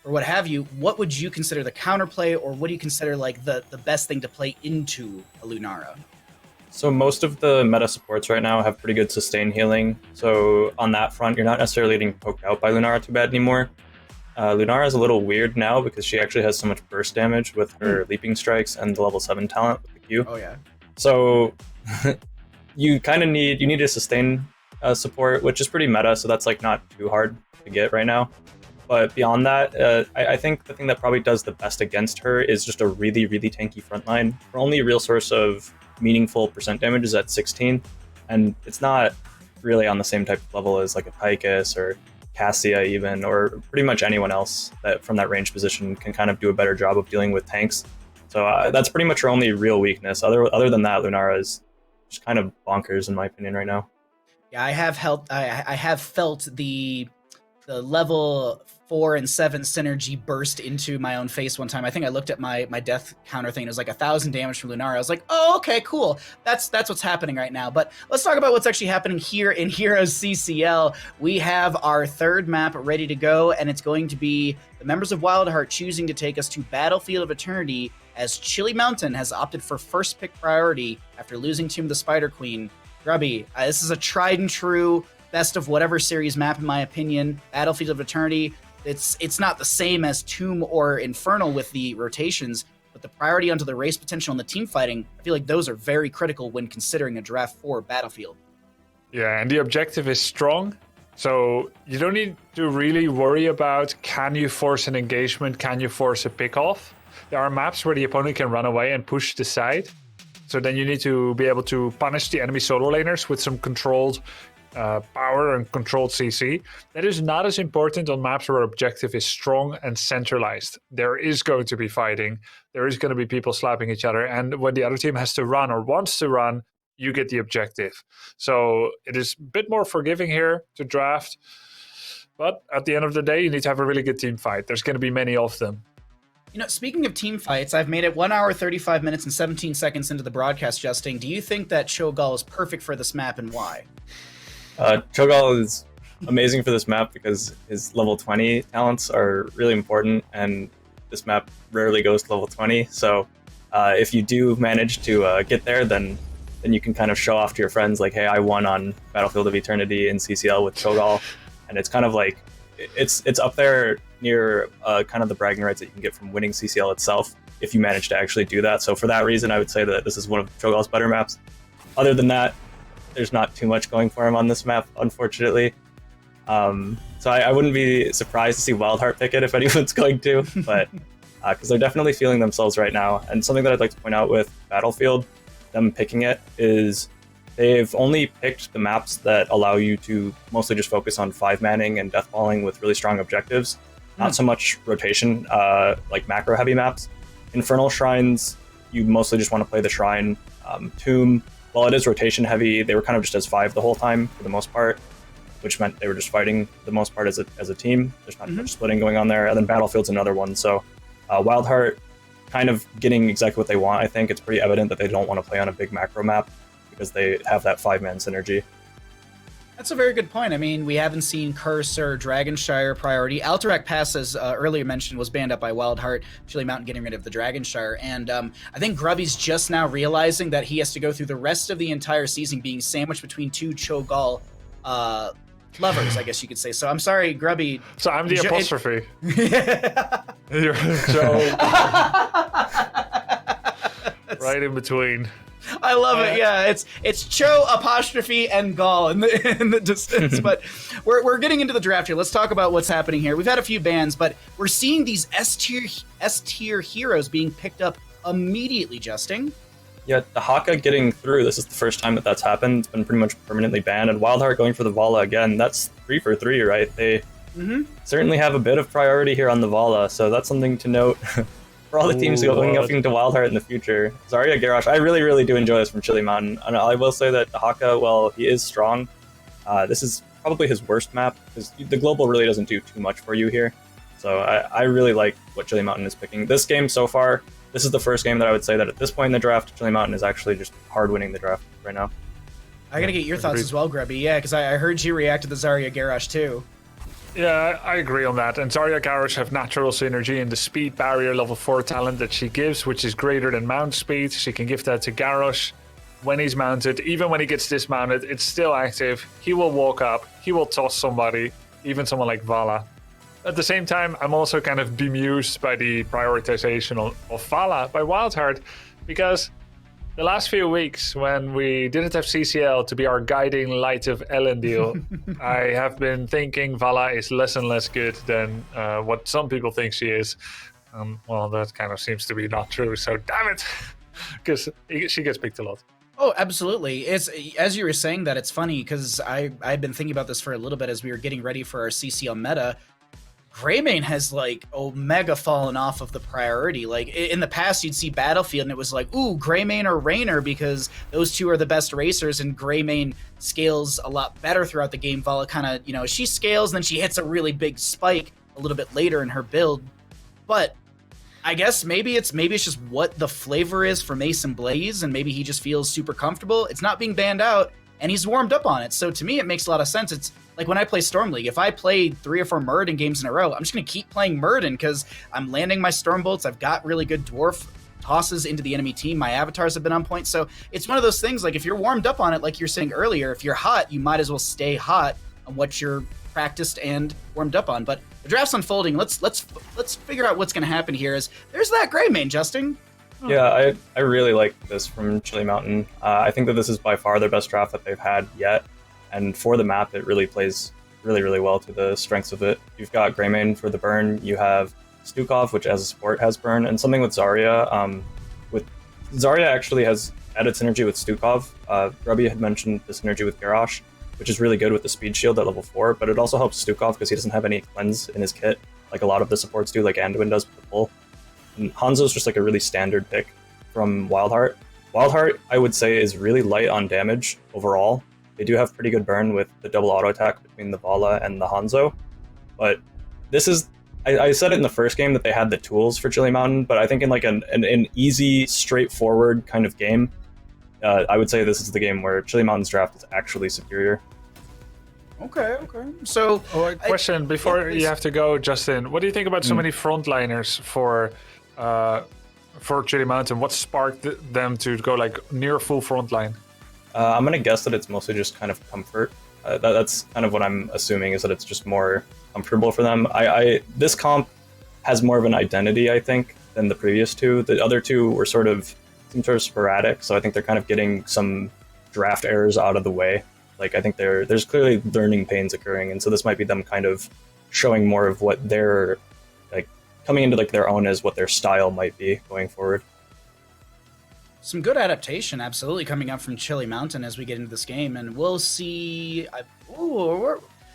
or what have you. What would you consider the counterplay, or what do you consider, like, the best thing to play into a Lunara? So most of the meta supports right now have pretty good sustain healing. So on that front, you're not necessarily getting poked out by Lunara too bad anymore. Lunara is a little weird now because she actually has so much burst damage with her leaping strikes and the level 7 talent with the Q. Oh yeah. So you kind of need a sustain support, which is pretty meta. So that's like not too hard to get right now. But beyond that, I think the thing that probably does the best against her is just a really, really tanky frontline. Her only real source of meaningful percent damage is at 16, and it's not really on the same type of level as like a Tychus or Cassia even, or pretty much anyone else that from that range position can kind of do a better job of dealing with tanks. So that's pretty much her only real weakness. Other than that, Lunara is just kind of bonkers in my opinion right now. Yeah, I have felt the the level 4 and 7 synergy burst into my own face one time. I think I looked at my death counter thing. It was like 1,000 damage from Lunara. I was like, oh, okay, cool. That's what's happening right now. But let's talk about what's actually happening here in HeroesCCL. We have our third map ready to go, and it's going to be the members of WildHeart choosing to take us to Battlefield of Eternity, as Chili Mountain has opted for first pick priority after losing Tomb of the Spider Queen. Grubby, this is a tried and true best of whatever series map, in my opinion. Battlefield of Eternity, it's not the same as Tomb or Infernal with the rotations, but the priority onto the race potential and the team fighting, I feel like those are very critical when considering a draft for Battlefield. Yeah, and the objective is strong. So you don't need to really worry about, can you force an engagement? Can you force a pick-off? There are maps where the opponent can run away and push the side. So then you need to be able to punish the enemy solo laners with some controlled power and controlled CC. That is not as important on maps where objective is strong and centralized. There is going to be fighting. There is going to be people slapping each other. And when the other team has to run or wants to run, you get the objective. So it is a bit more forgiving here to draft. But at the end of the day, you need to have a really good team fight. There's going to be many of them. You know, speaking of team fights, I've made it 1 hour, 35 minutes, and 17 seconds into the broadcast, Justin. Do you think that Cho'Gall is perfect for this map, and why? Cho'Gall is amazing for this map because his level 20 talents are really important, and this map rarely goes to level 20. So if you do manage to get there, then you can kind of show off to your friends, like, hey, I won on Battlefield of Eternity in CCL with Cho'Gall. And it's kind of like, it's up there near kind of the bragging rights that you can get from winning CCL itself, if you manage to actually do that. So for that reason, I would say that this is one of Cho'Gall's better maps. Other than that, there's not too much going for him on this map, unfortunately. So I wouldn't be surprised to see WildHeart pick it if anyone's going to, but because they're definitely feeling themselves right now. And something that I'd like to point out with Battlefield, them picking it, is they've only picked the maps that allow you to mostly just focus on 5-manning and deathballing with really strong objectives. Not so much rotation, like macro-heavy maps. Infernal Shrines, you mostly just want to play the Shrine. Tomb, while it is rotation-heavy, they were kind of just as 5 the whole time, for the most part, which meant they were just fighting the most part as a team. There's not much splitting going on there. And then Battlefield's another one. So WildHeart kind of getting exactly what they want. I think it's pretty evident that they don't want to play on a big macro map because they have that 5-man synergy. That's a very good point. I mean, we haven't seen Curse or Dragonshire priority. Alterac Pass, as earlier mentioned, was banned up by WildHeart. Chili Mountain getting rid of the Dragonshire. And I think Grubby's just now realizing that he has to go through the rest of the entire season being sandwiched between two Cho'Gall lovers, I guess you could say. So I'm sorry, Grubby. So I'm the apostrophe. You're right in between. I love it. Yeah, it's Cho apostrophe and Gall in the distance. But we're getting into the draft here. Let's talk about what's happening here. We've had a few bans, but we're seeing these S tier heroes being picked up immediately. Justin. Yeah, the Haka getting through. This is the first time that's happened. It's been pretty much permanently banned. And WildHeart going for the Vala again. That's 3 for 3, right? They certainly have a bit of priority here on the Vala, so that's something to note. For all the teams going up into WildHeart in the future. Zarya Garrosh, I really, really do enjoy this from Chili Mountain. And I will say that the Haka, well, he is strong. This is probably his worst map, because the global really doesn't do too much for you here. So I really like what Chili Mountain is picking. This game so far, this is the first game that I would say that at this point in the draft, Chili Mountain is actually just hard winning the draft right now. I gotta get your thoughts as well, Grubby. Yeah, because I heard you react to the Zarya Garrosh too. Yeah, I agree on that. And Zarya Garrosh have natural synergy in the speed barrier level 4 talent that she gives, which is greater than mount speed. She can give that to Garrosh when he's mounted. Even when he gets dismounted, it's still active. He will walk up. He will toss somebody, even someone like Vala. At the same time, I'm also kind of bemused by the prioritization of Vala by WildHeart, because the last few weeks, when we didn't have CCL to be our guiding light of Elendil, I have been thinking Vala is less and less good than what some people think she is. Well, that kind of seems to be not true, so damn it! Because she gets picked a lot. Oh, absolutely. It's, as you were saying that, it's funny, because I've been thinking about this for a little bit as we were getting ready for our CCL meta. Greymane has like Omega fallen off of the priority. Like in the past, you'd see Battlefield and it was like, ooh, Greymane or Raynor, because those two are the best racers, and Greymane scales a lot better throughout the game. Vala kind of, you know, she scales, then she hits a really big spike a little bit later in her build. But I guess maybe it's just what the flavor is for Mason Blaze, and maybe he just feels super comfortable. It's not being banned out, and he's warmed up on it. So to me, it makes a lot of sense. It's like when I play Storm League, if I play 3 or 4 Muradin games in a row, I'm just going to keep playing Muradin because I'm landing my Storm Bolts. I've got really good Dwarf tosses into the enemy team. My avatars have been on point. So it's one of those things, like if you're warmed up on it, like you're saying earlier, if you're hot, you might as well stay hot on what you're practiced and warmed up on. But the draft's unfolding. Let's figure out what's going to happen here. There's that Greymane, Justin. Yeah, I really like this from Chili Mountain. I think that this is by far their best draft that they've had yet. And for the map, it really plays really, really well to the strengths of it. You've got Greymane for the burn. You have Stukov, which as a support has burn. And something with Zarya. Zarya actually has added synergy with Stukov. Grubby had mentioned the synergy with Garrosh, which is really good with the speed shield at level 4. But it also helps Stukov because he doesn't have any cleanse in his kit, like a lot of the supports do, like Anduin does with the pull. And Hanzo's just like a really standard pick from WildHeart. WildHeart, I would say, is really light on damage overall. They do have pretty good burn with the double auto attack between the Vala and the Hanzo. But this is, I said it in the first game that they had the tools for Chili Mountain, but I think in like an easy, straightforward kind of game, I would say this is the game where Chili Mountain's draft is actually superior. Okay. So, a question before you have to go, Justin. What do you think about so many frontliners for Chili Mountain? What sparked them to go like near full frontline? I'm gonna guess that it's mostly just kind of comfort. That's kind of what I'm assuming, is that it's just more comfortable for them. This comp has more of an identity, I think, than the previous two. The other two were sort of sporadic, so I think they're kind of getting some draft errors out of the way. Like, I think there's clearly learning pains occurring, and so this might be them kind of showing more of what they're like coming into like their own as what their style might be going forward. Some good adaptation, absolutely, coming up from Chili Mountain as we get into this game, and we'll see.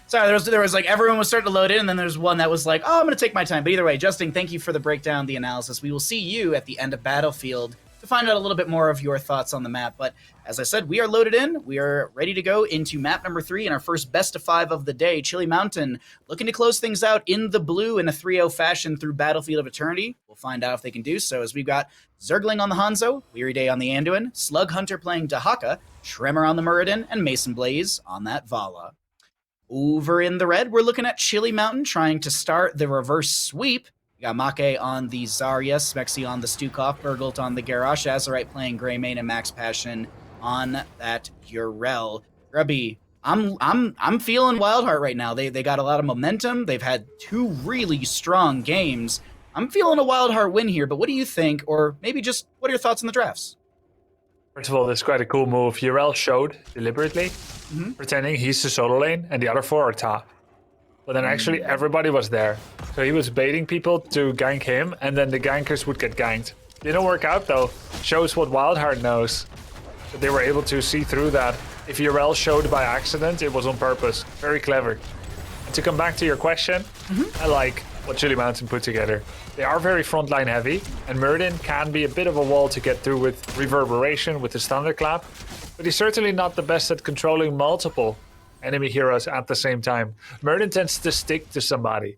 Sorry, there was like everyone was starting to load in, and then there's one that was like, "Oh, I'm going to take my time." But either way, Justin, thank you for the breakdown, the analysis. We will see you at the end of Battlefield to find out a little bit more of your thoughts on the map. But as I said, we are loaded in. We are ready to go into map number 3 and our first best of 5 of the day. Chili Mountain looking to close things out in the blue in a 3-0 fashion through Battlefield of Eternity. We'll find out if they can do so, as we've got Zergling on the Hanzo, Weary Day on the Anduin, Slug Hunter playing Dahaka, Tremor on the Muradin, and Mason Blaze on that Vala. Over in the red, we're looking at Chili Mountain trying to start the reverse sweep. We got Make on the Zarya, Smexy on the Stukov, Urgult on the Garrosh, Azerite playing Greymane, and Max Passion on that Urel. Grubby, I'm feeling WildHeart right now. They got a lot of momentum. They've had 2 really strong games. I'm feeling a WildHeart win here, but what do you think? Or maybe just what are your thoughts on the drafts? First of all, this is quite a cool move. Urel showed deliberately, pretending he's the solo lane and the other 4 are top. But then actually everybody was there. So he was baiting people to gank him, and then the gankers would get ganked. Didn't work out though. Shows what WildHeart knows. That they were able to see through that. If Urel showed by accident, it was on purpose. Very clever. And to come back to your question, I like what Chili Mountain put together. They are very frontline heavy, and Muradin can be a bit of a wall to get through with reverberation, with his thunderclap. But he's certainly not the best at controlling multiple enemy heroes at the same time. Muradin tends to stick to somebody.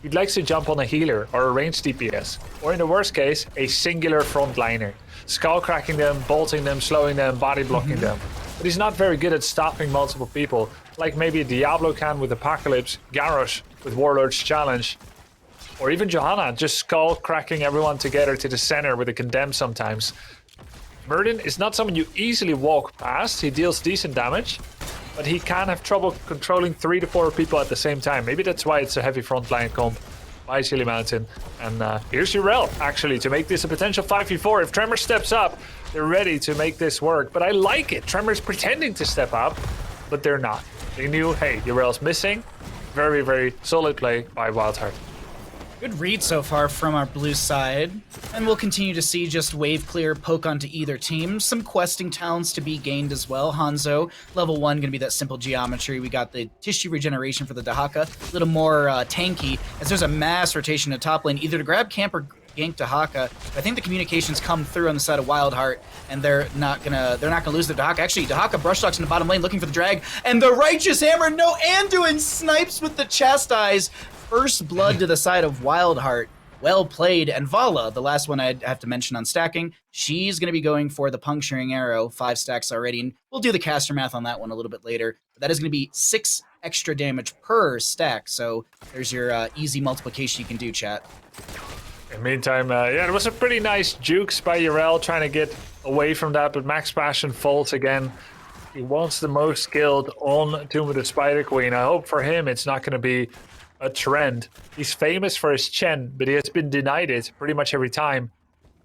He likes to jump on a healer or a ranged DPS, or in the worst case, a singular frontliner, skull cracking them, bolting them, slowing them, body blocking them. But he's not very good at stopping multiple people, like maybe Diablo can with Apocalypse, Garrosh with Warlord's Challenge, or even Johanna just skull cracking everyone together to the center with a Condemn sometimes. Muradin is not someone you easily walk past. He deals decent damage, but he can have trouble controlling 3 to 4 people at the same time. Maybe that's why it's a heavy frontline comp by Chili Mountain. And here's Urel, actually, to make this a potential 5v4. If Tremor steps up, they're ready to make this work. But I like it. Tremor's pretending to step up, but they're not. They knew, hey, Urel's missing. Very, very solid play by WildHeart. Good read so far from our blue side, and we'll continue to see just wave clear poke onto either team. Some questing talents to be gained as well. Hanzo, level 1, gonna be that simple geometry. We got the tissue regeneration for the Dahaka, a little more tanky, as there's a mass rotation to top lane, either to grab camp or gank Dahaka. I think the communications come through on the side of WildHeart, and they're not gonna lose the Dahaka. Actually, Dahaka brush talks in the bottom lane looking for the drag, and the Righteous Hammer, no, Anduin snipes with the Chastise. First blood to the side of WildHeart. Well played. And Vala, the last one I'd have to mention on stacking, she's going to be going for the Puncturing Arrow, 5 stacks already. And we'll do the caster math on that one a little bit later. But that is going to be 6 extra damage per stack. So there's your easy multiplication you can do, chat. In the meantime, yeah, it was a pretty nice jukes by Urel trying to get away from that, but Max Passion falls again. He wants the most skilled on Tomb of the Spider Queen. I hope for him it's not going to be a trend. He's famous for his Chen, but he has been denied it pretty much every time.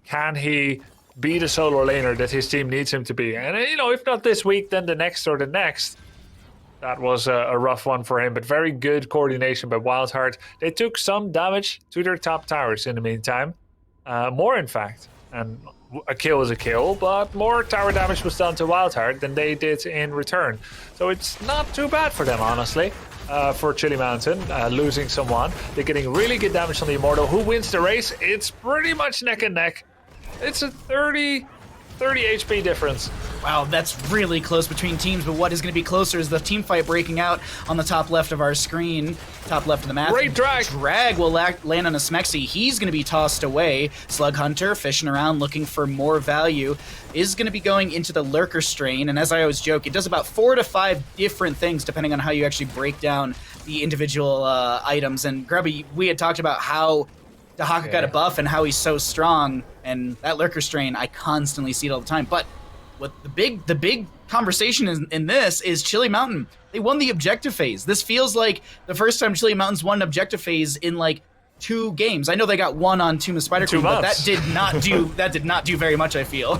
Can he be the solo laner that his team needs him to be? And, you know, if not this week, then the next or the next. That was a rough one for him, but very good coordination by WildHeart. They took some damage to their top towers in the meantime. More, in fact. And a kill is a kill, but more tower damage was done to WildHeart than they did in return. So it's not too bad for them, honestly. For Chili Mountain, losing someone. They're getting really good damage on the Immortal. Who wins the race? It's pretty much neck and neck. It's a 30 HP difference. Wow, that's really close between teams, but what is going to be closer is the team fight breaking out on the top left of our screen, top left of the map. Great drag. Drag will land on a Smexy. He's going to be tossed away. Slug Hunter, fishing around, looking for more value, is going to be going into the Lurker Strain, and as I always joke, it does about 4 to 5 different things depending on how you actually break down the individual items. And Grubby, we had talked about how Dahaka got a buff and how he's so strong, and that Lurker Strain, I constantly see it all the time. But what the big conversation in this is Chili Mountain. They won the objective phase. This feels like the first time Chili Mountain's won an objective phase in like 2 games. I know they got one on Tomb of Spider Queen, but that did not do very much, I feel.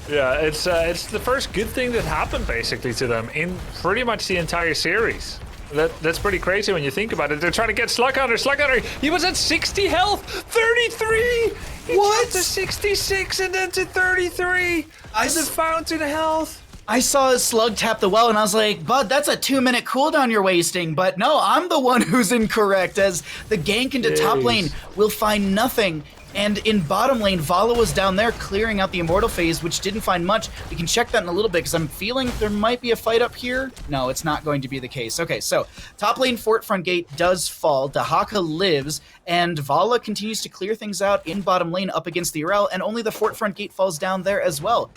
Yeah, it's the first good thing that happened basically to them in pretty much the entire series. That's pretty crazy when you think about it. They're trying to get Slug Hunter. Slug Hunter, he was at 60 health, 33. He jumped to 66 and then to 33. And then found to the health. I saw a Slug tap the well and I was like, bud, that's a 2-minute cooldown you're wasting. But no, I'm the one who's incorrect, as the gank into top lane will find nothing. And in bottom lane, Vala was down there clearing out the Immortal phase, which didn't find much. We can check that in a little bit, because I'm feeling there might be a fight up here. No, it's not going to be the case. Okay, so top lane Fort Front Gate does fall. Dahaka lives, and Vala continues to clear things out in bottom lane up against the Urel, and only the Fort Front Gate falls down there as well.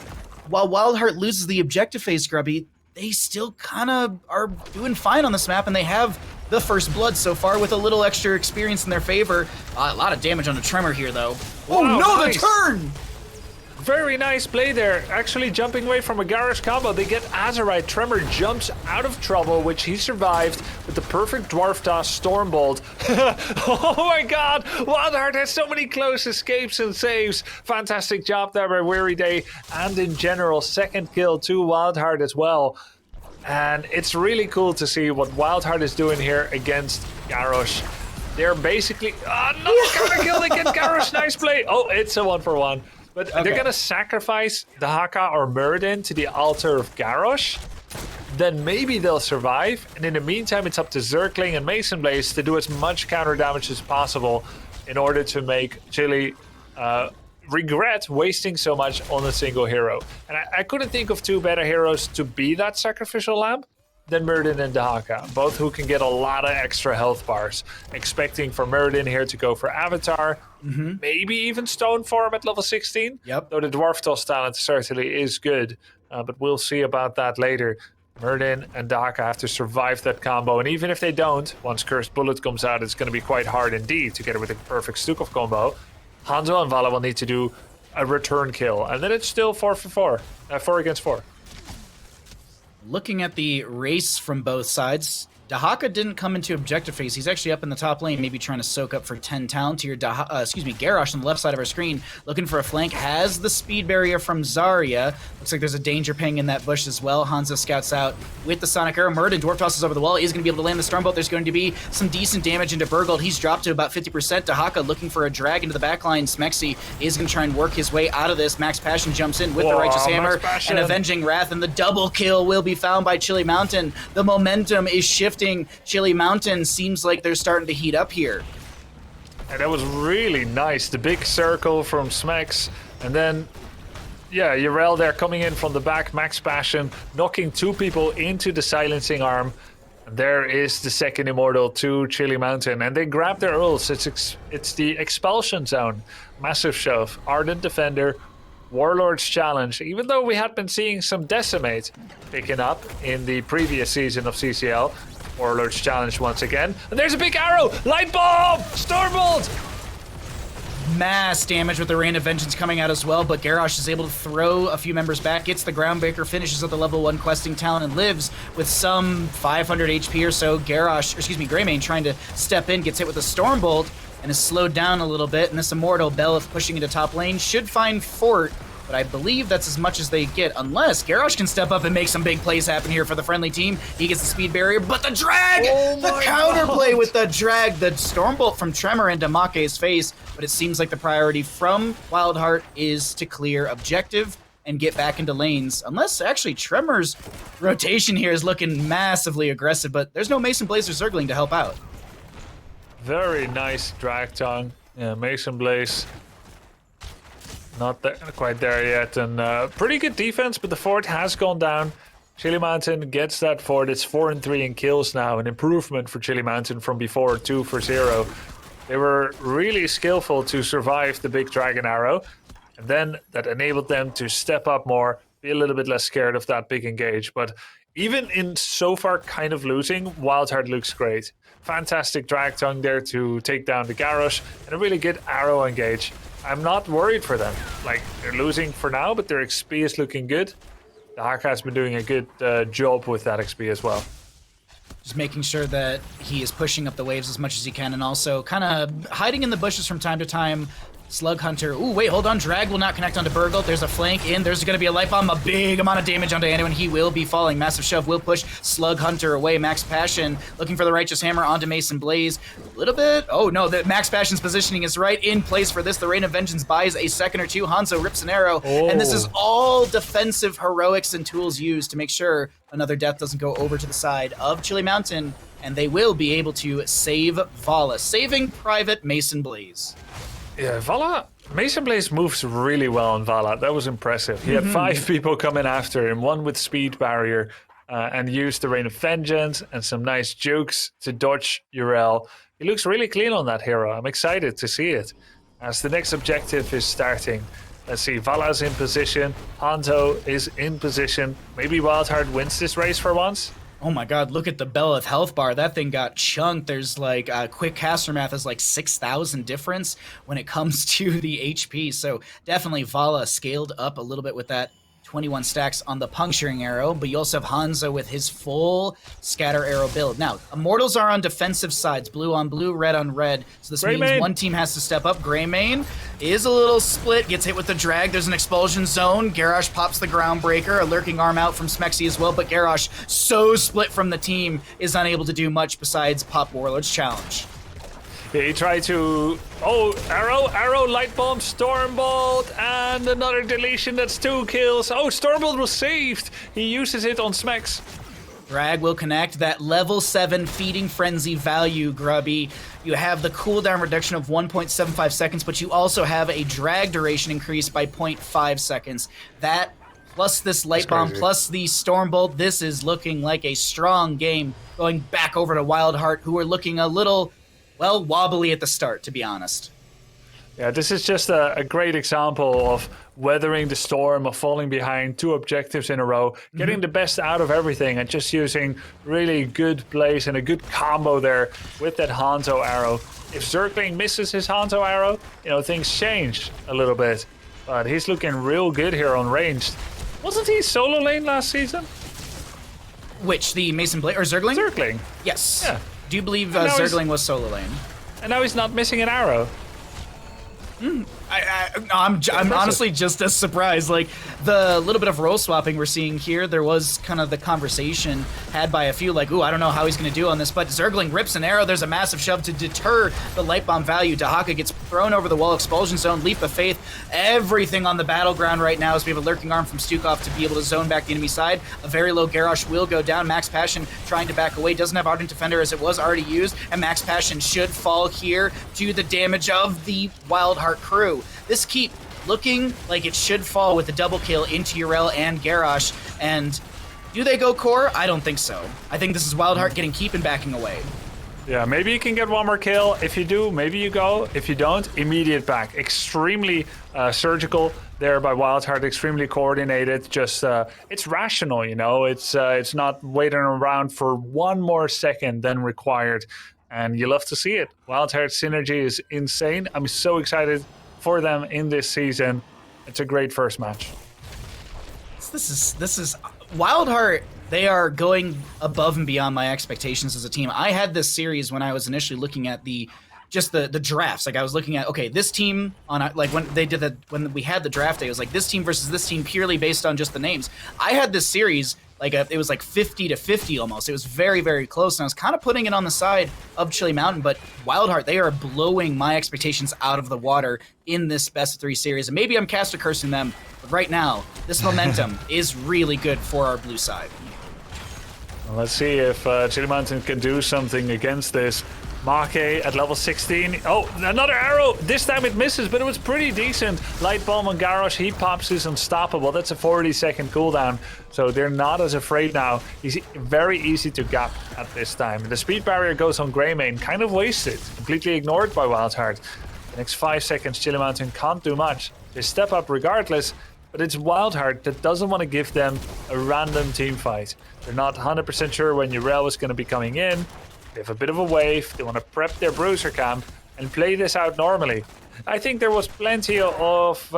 While WildHeart loses the objective phase, Grubby, they still kind of are doing fine on this map, and they have the first blood so far with a little extra experience in their favor. A lot of damage on the Tremor here, though. Oh no, nice. The turn! Very nice play there. Actually jumping away from a Garrosh combo. They get Azerite. Tremor jumps out of trouble, which he survived with the perfect Dwarf Toss Stormbolt. Oh my god! WildHeart has so many close escapes and saves. Fantastic job there by Weary Day. And in general, second kill to WildHeart as well. And it's really cool to see what WildHeart is doing here against Garrosh. They're basically... no, counter kill, they get Garrosh. Nice play. Oh, it's a 1-for-1. But they're going to sacrifice Dahaka or Muradin to the altar of Garrosh. Then maybe they'll survive. And in the meantime, it's up to Zerkling and Mason Blaze to do as much counter damage as possible in order to make Chili regret wasting so much on a single hero. And I couldn't think of 2 better heroes to be that sacrificial lamb than Muradin and Dahaka, both who can get a lot of extra health bars. Expecting for Muradin here to go for Avatar, maybe even Stone Form at level 16. Yep. Though the Dwarf Toss talent certainly is good, but we'll see about that later. Muradin and Dahaka have to survive that combo, and even if they don't, once Cursed Bullet comes out, it's going to be quite hard indeed to get it with a perfect Stukov combo. Hanzo and Vala will need to do a return kill, and then it's still 4 against 4. Looking at the race from both sides, Dahaka didn't come into objective phase. He's actually up in the top lane, maybe trying to soak up for 10 talent here. Garrosh on the left side of our screen, looking for a flank, has the speed barrier from Zarya. Looks like there's a danger ping in that bush as well. Hanzo scouts out with the Sonic Arrow. Murden dwarf tosses over the wall. He's going to be able to land the Stormbolt. There's going to be some decent damage into Burgold. He's dropped to about 50%. Dahaka looking for a drag into the backline. Smexy is going to try and work his way out of this. Max Passion jumps in with the Righteous Hammer and Avenging Wrath, and the double kill will be found by Chili Mountain. The momentum is shifting. Chili Mountain seems like they're starting to heat up here. And that was really nice. The big circle from Smex. And then, yeah, Yrel there coming in from the back. Max Passion knocking 2 people into the silencing arm. And there is the second Immortal to Chili Mountain. And they grab their ults. It's the expulsion zone. Massive shove. Ardent Defender. Warlord's Challenge. Even though we had been seeing some Decimate picking up in the previous season of CCL. Warlord's Challenge once again. And there's a big arrow! Light Bomb! Stormbolt! Mass damage with the Rain of Vengeance coming out as well, but Garrosh is able to throw a few members back, gets the Groundbreaker, finishes at the level 1 questing talent, and lives with some 500 HP or so. Greymane trying to step in, gets hit with a Stormbolt, and is slowed down a little bit, and this Immortal, Belith pushing into top lane, should find Fort, but I believe that's as much as they get, unless Garrosh can step up and make some big plays happen here for the friendly team. He gets the speed barrier, but the drag! The counterplay with the drag, the Stormbolt from Tremor into Make's face, but it seems like the priority from WildHeart is to clear objective and get back into lanes, unless actually Tremor's rotation here is looking massively aggressive, but there's no Mason Blaze or Zergling to help out. Very nice drag tongue. Yeah, Mason Blaze. Not quite there yet, and pretty good defense, but the fort has gone down. Chili Mountain gets that fort. It's 4-3 in kills now, an improvement for Chili Mountain from before, 2 for 0. They were really skillful to survive the big dragon arrow, and then that enabled them to step up more, be a little bit less scared of that big engage. But even in so far kind of losing, WildHeart looks great. Fantastic drag tongue there to take down the Garrosh, and a really good arrow engage. I'm not worried for them. Like, they're losing for now, but their XP is looking good. The Haka has been doing a good job with that XP as well. Just making sure that he is pushing up the waves as much as he can, and also kind of hiding in the bushes from time to time. Slug Hunter. Ooh, wait, hold on. Drag will not connect onto Burgold. There's a flank in. There's going to be a light bomb, a big amount of damage onto anyone. He will be falling. Massive shove will push Slug Hunter away. Max Passion looking for the Righteous Hammer onto Mason Blaze. A little bit. Oh, no. The Max Passion's positioning is right in place for this. The Rain of Vengeance buys a second or two. Hanzo rips an arrow. Oh. And this is all defensive heroics and tools used to make sure another death doesn't go over to the side of Chili Mountain. And they will be able to save Vala, saving Private Mason Blaze. Yeah, Vala. Mason Blaze moves really well on Vala. That was impressive. He had 5 people coming after him, one with speed barrier, and used the Rain of Vengeance and some nice jukes to dodge Yrel. He looks really clean on that hero. I'm excited to see it. As the next objective is starting. Let's see, Vala's in position. Hanzo is in position. Maybe WildHeart wins this race for once. Oh my god, look at the Belith health bar. That thing got chunked. There's like quick caster math is like 6,000 difference when it comes to the HP. So definitely Vala scaled up a little bit with that 21 stacks on the puncturing arrow, but you also have Hanzo with his full scatter arrow build. Now, Immortals are on defensive sides, blue on blue, red on red. So this means one team has to step up. Greymane is a little split, gets hit with the drag. There's an expulsion zone. Garrosh pops the Groundbreaker, a lurking arm out from Smexy as well, but Garrosh, so split from the team, is unable to do much besides pop Warlord's Challenge. Yeah, he tried to... Oh, arrow, light bomb, Stormbolt, and another deletion. That's 2 kills. Oh, Stormbolt was saved. He uses it on Smex. Drag will connect that level 7 Feeding Frenzy value, Grubby. You have the cooldown reduction of 1.75 seconds, but you also have a drag duration increase by 0.5 seconds. That, plus this light bomb, plus the Stormbolt, this is looking like a strong game. Going back over to WildHeart, who are looking a little... well, wobbly at the start, to be honest. Yeah, this is just a great example of weathering the storm, of falling behind 2 objectives in a row, getting the best out of everything, and just using really good plays and a good combo there with that Hanzo arrow. If Zergling misses his Hanzo arrow, you know, things change a little bit. But he's looking real good here on ranged. Wasn't he solo lane last season? Which, the Mason Blade or Zergling? Zergling. Yes. Yeah. Do you believe And now he's- Zergling was solo lane? And now he's not missing an arrow. I'm honestly just as surprised. Like, the little bit of role swapping we're seeing here, there was kind of the conversation had by a few, like, ooh, I don't know how he's going to do on this, but Zergling rips an arrow, there's a massive shove to deter the light bomb value. Dahaka gets thrown over the wall, expulsion zone, leap of faith, everything on the battleground right now as we have a lurking arm from Stukov to be able to zone back the enemy side. A very low Garrosh will go down. Max Passion trying to back away, doesn't have Ardent Defender as it was already used, and Max Passion should fall here to the damage of the WildHeart crew. This keep looking like it should fall with the double kill into Yrel and Garrosh, and do they go core? I don't think so. I think this is WildHeart getting keep and backing away. Yeah, maybe you can get one more kill. If you do, maybe you go. If you don't, immediate back. Extremely surgical there by WildHeart, extremely coordinated. Just, it's rational, you know? It's not waiting around for one more second than required. And you love to see it. WildHeart synergy is insane. I'm so excited for them in this season. It's a great first match. This is WildHeart. They are going above and beyond my expectations as a team. I had this series when I was initially looking at the drafts. Like, I was looking at, okay, this team on, like, when they did when we had the draft day, it was like this team versus this team purely based on just the names. I had this series like it was like 50-50 almost. It was very, very close, and I was kind of putting it on the side of Chili Mountain, but WildHeart, they are blowing my expectations out of the water in this best of 3 series. And maybe I'm caster cursing them, but right now, this momentum is really good for our blue side. Well, let's see if Chili Mountain can do something against this. Make at level 16. Oh, another arrow. This time it misses, but it was pretty decent. Light bomb on Garrosh. He pops is unstoppable. That's a 40-second cooldown. So they're not as afraid now. He's very easy to gap at this time. The speed barrier goes on Greymane. Kind of wasted. Completely ignored by WildHeart. The next 5 seconds, Chili Mountain can't do much. They step up regardless. But it's WildHeart that doesn't want to give them a random team fight. They're not 100% sure when Yrel is going to be coming in. They have a bit of a wave. They want to prep their bruiser camp and play this out normally. I think there was plenty of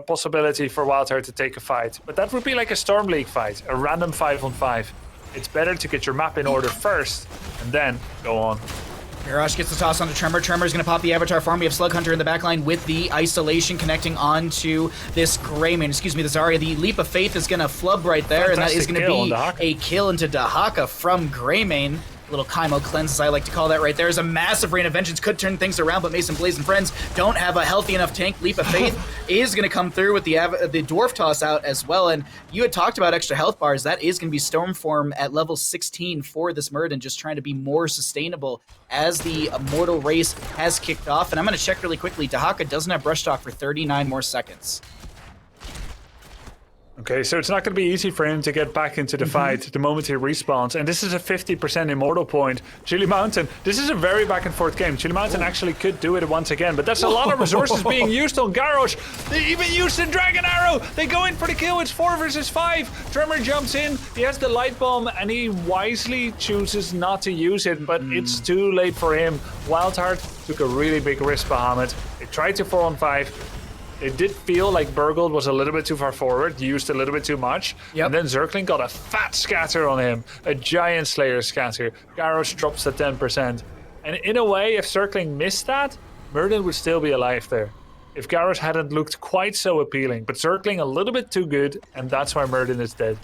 possibility for WildHeart to take a fight, but that would be like a Storm League fight, a random 5-on-5. It's better to get your map in order first and then go on. Garrosh gets the toss onto Tremor. Tremor's going to pop the Avatar farm. We have Slug Hunter in the backline with the isolation connecting onto this Greymane. Excuse me, the Zarya. The Leap of Faith is going to flub right there, and that is going to be a kill into Dahaka from Greymane. Little Kaimo cleanse, as I like to call that right there. Is a massive Rain of Vengeance. Could turn things around, but Mason Blaze and friends don't have a healthy enough tank. Leap of Faith is going to come through with the Dwarf Toss out as well. And you had talked about extra health bars. That is going to be Stormform at level 16 for this Murden, just trying to be more sustainable as the Immortal race has kicked off. And I'm going to check really quickly. Dahaka doesn't have Brush Talk for 39 more seconds. Okay, so it's not going to be easy for him to get back into the fight the moment he respawns. And this is a 50% Immortal point. Chili Mountain, this is a very back and forth game. Chili Mountain actually could do it once again, but that's a lot of resources being used on Garrosh. They even used the Dragon Arrow. They go in for the kill. It's 4 versus 5. Tremor jumps in. He has the Light Bomb, and he wisely chooses not to use it, but it's too late for him. WildHeart took a really big risk, Bahamut. They tried to 4-on-5. It did feel like Burgold was a little bit too far forward, used a little bit too much. Yep. And then Zergling got a fat scatter on him, a giant Slayer scatter. Garrosh drops to 10%. And in a way, if Zergling missed that, Murden would still be alive there. If Garrosh hadn't looked quite so appealing. But Zergling a little bit too good, and that's why Murden is dead.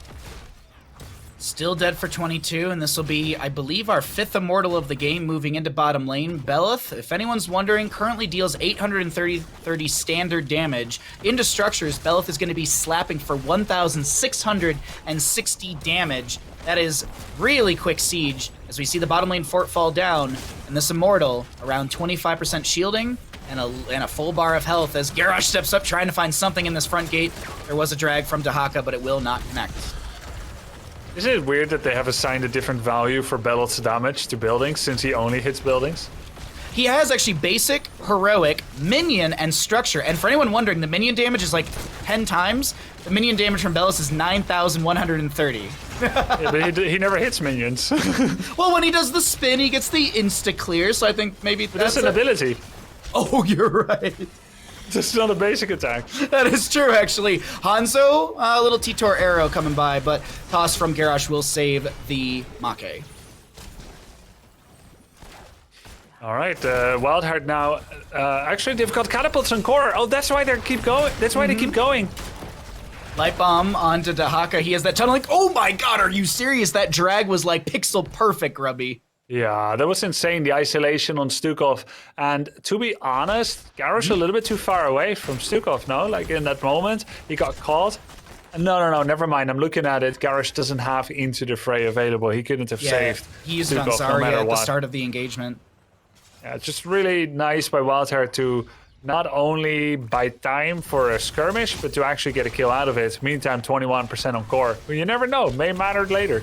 Still dead for 22, and this will be, I believe, our 5th Immortal of the game moving into bottom lane. Belith, if anyone's wondering, currently deals 830 standard damage. Into structures, Belith is going to be slapping for 1,660 damage. That is really quick siege, as we see the bottom lane fort fall down, and this Immortal, around 25% shielding, and a full bar of health as Garrosh steps up trying to find something in this front gate. There was a drag from Dahaka, but it will not connect. Isn't it weird that they have assigned a different value for Belith's damage to buildings since he only hits buildings? He has actually basic, heroic, minion, and structure. And for anyone wondering, the minion damage is like 10 times. The minion damage from Belith is 9,130. Yeah, but he never hits minions. Well, when he does the spin, he gets the insta-clear, so I think maybe that's an ability. Oh, you're right. This is not a basic attack. That is true, actually. Hanzo, a little T-Tor arrow coming by, but toss from Garrosh will save the Make. All right, WildHeart now. Actually, they've got catapults on core. Oh, that's why they keep going. That's why they keep going. Light bomb onto Dahaka. He has that tunneling. Oh my god, are you serious? That drag was like pixel perfect, Grubby. Yeah, that was insane. The isolation on Stukov. And to be honest, Garrosh a little bit too far away from Stukov, no? Like in that moment, he got caught. No, never mind. I'm looking at it. Garrosh doesn't have Into the Fray available. He couldn't have saved he used it on Stukov no Zarya matter at the what. start of the engagement. Yeah, it's just really nice by WildHeart to not only buy time for a skirmish, but to actually get a kill out of it. Meantime, 21% on core. But you never know. May matter later.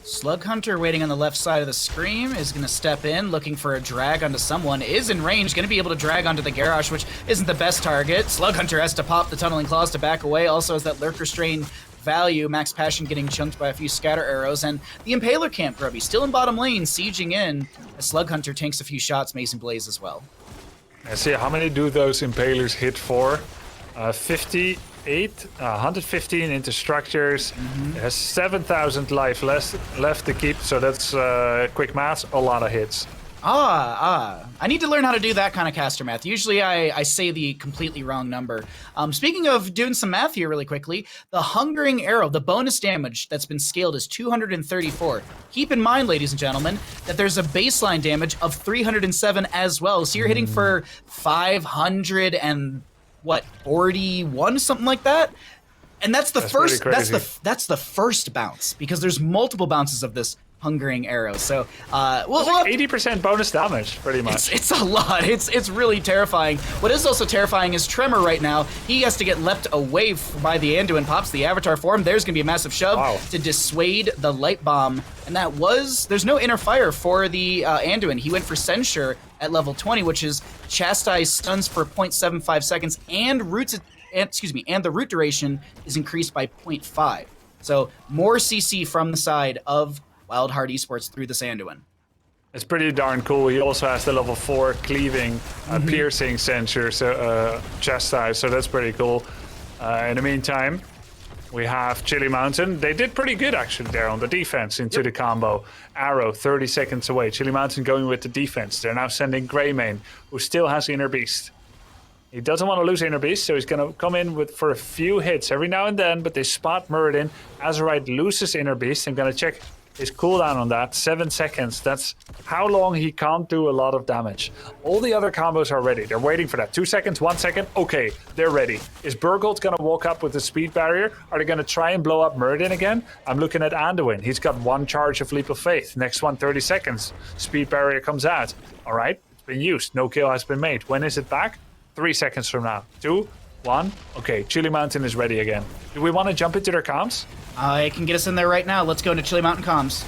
Slug Hunter waiting on the left side of the screen is going to step in, looking for a drag onto someone. Is in range, going to be able to drag onto the Garrosh, which isn't the best target. Slug Hunter has to pop the Tunneling Claws to back away. Also has that Lurker Strain value. Max Passion getting chunked by a few scatter arrows. And the Impaler camp, Grubby, still in bottom lane, sieging in. As Slug Hunter tanks a few shots, Mason Blaze as well. Let's see, how many do those Impalers hit for? 58, 115 into structures. It has 7,000 life left to keep, so that's quick math, a lot of hits. I need to learn how to do that kind of caster math. Usually I say the completely wrong number. Speaking of doing some math here really quickly, the Hungering Arrow, the bonus damage that's been scaled is 234. Keep in mind, ladies and gentlemen, that there's a baseline damage of 307 as well. So you're hitting for 500 and what, 41, something like that? And that's the first that's the first bounce, because there's multiple bounces of this Hungering Arrow. So we'll 80% bonus damage, pretty much. It's a lot. It's really terrifying. What is also terrifying is Tremor right now. He has to get leapt away by the Anduin, pops the Avatar form. There's going to be a massive shove to dissuade the Light Bomb. And there's no inner fire for the Anduin. He went for Censure at level 20, which is Chastise stuns for 0.75 seconds, and the root duration is increased by 0.5. So more CC from the side of WildHeart Esports through the Anduin. It's pretty darn cool. He also has the level 4 cleaving, piercing censure, chastise, so that's pretty cool. In the meantime, we have Chili Mountain. They did pretty good actually there on the defense into the combo. Arrow 30 seconds away. Chili Mountain going with the defense. They're now sending Greymane, who still has Inner Beast. He doesn't want to lose Inner Beast, so he's going to come in for a few hits every now and then, but they spot Muradin. Azerite loses Inner Beast. I'm going to check his cooldown on that, 7 seconds. That's how long he can't do a lot of damage. All the other combos are ready. They're waiting for that. 2 seconds, 1 second. Okay, they're ready. Is Burgold going to walk up with the speed barrier? Are they going to try and blow up Muradin again? I'm looking at Anduin. He's got 1 charge of Leap of Faith. Next one, 30 seconds. Speed barrier comes out. All right, it's been used. No kill has been made. When is it back? 3 seconds from now. 2, 1. Okay, Chili Mountain is ready again. Do we want to jump into their comms? I can get us in there right now. Let's go into Chili Mountain comms.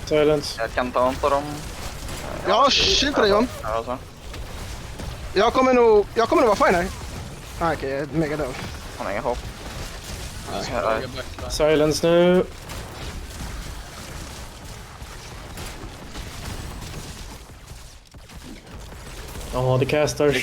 Silence. Jag kan ta en på dem. Ja, shit på dig John. Alltså. Jag kommer nog vara fine här. Okej, jag är mega död. Han har inga hopp. Silence nu. Ja, det castar.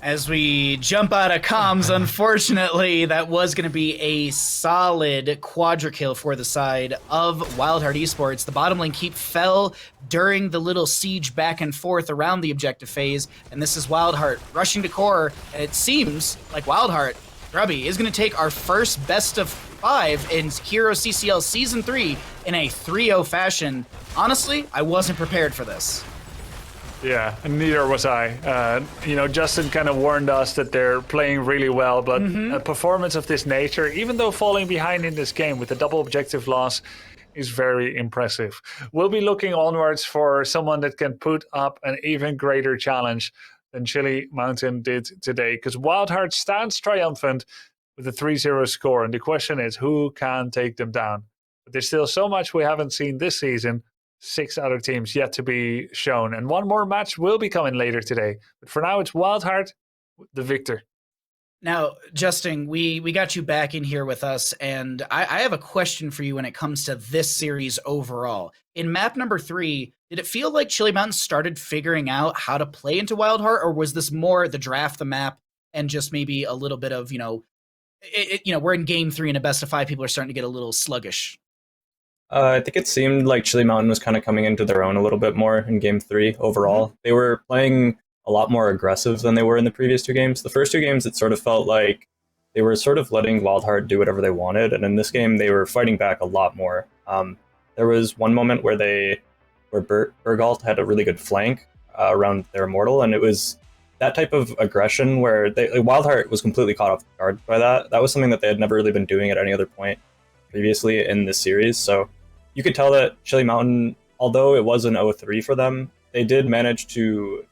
As we jump out of comms, unfortunately, that was going to be a solid quadra kill for the side of WildHeart Esports. The bottom lane keep fell during the little siege back and forth around the objective phase, and this is WildHeart rushing to core, and it seems like WildHeart, Grubby, is going to take our first best of 5 in HeroesCCL Season 3 in a 3-0 fashion. Honestly, I wasn't prepared for this. Yeah, neither was I. Justin kind of warned us that they're playing really well, but a performance of this nature, even though falling behind in this game with a double objective loss, is very impressive. We'll be looking onwards for someone that can put up an even greater challenge than Chili Mountain did today, because WildHeart stands triumphant with a 3-0 score, and the question is, who can take them down? But there's still so much we haven't seen this season. 6 other teams yet to be shown, and one more match will be coming later today. But for now, it's WildHeart, the victor. Now, Justin, we got you back in here with us, and I have a question for you when it comes to this series overall. In map number 3, did it feel like Chili Mountain started figuring out how to play into WildHeart, or was this more the draft the map and just maybe a little bit of, we're in game 3 and a best of 5, people are starting to get a little sluggish? I think it seemed like Chili Mountain was kind of coming into their own a little bit more in game 3 overall. Mm-hmm. They were playing a lot more aggressive than they were in the previous 2 games. The first 2 games, it sort of felt like they were sort of letting WildHeart do whatever they wanted, and in this game, they were fighting back a lot more. There was one moment where Bergalt had a really good flank around their Immortal, and it was that type of aggression where WildHeart was completely caught off guard by that. That was something that they had never really been doing at any other point previously in this series, so you could tell that Chili Mountain, although it was an 0-3 for them, they did manage to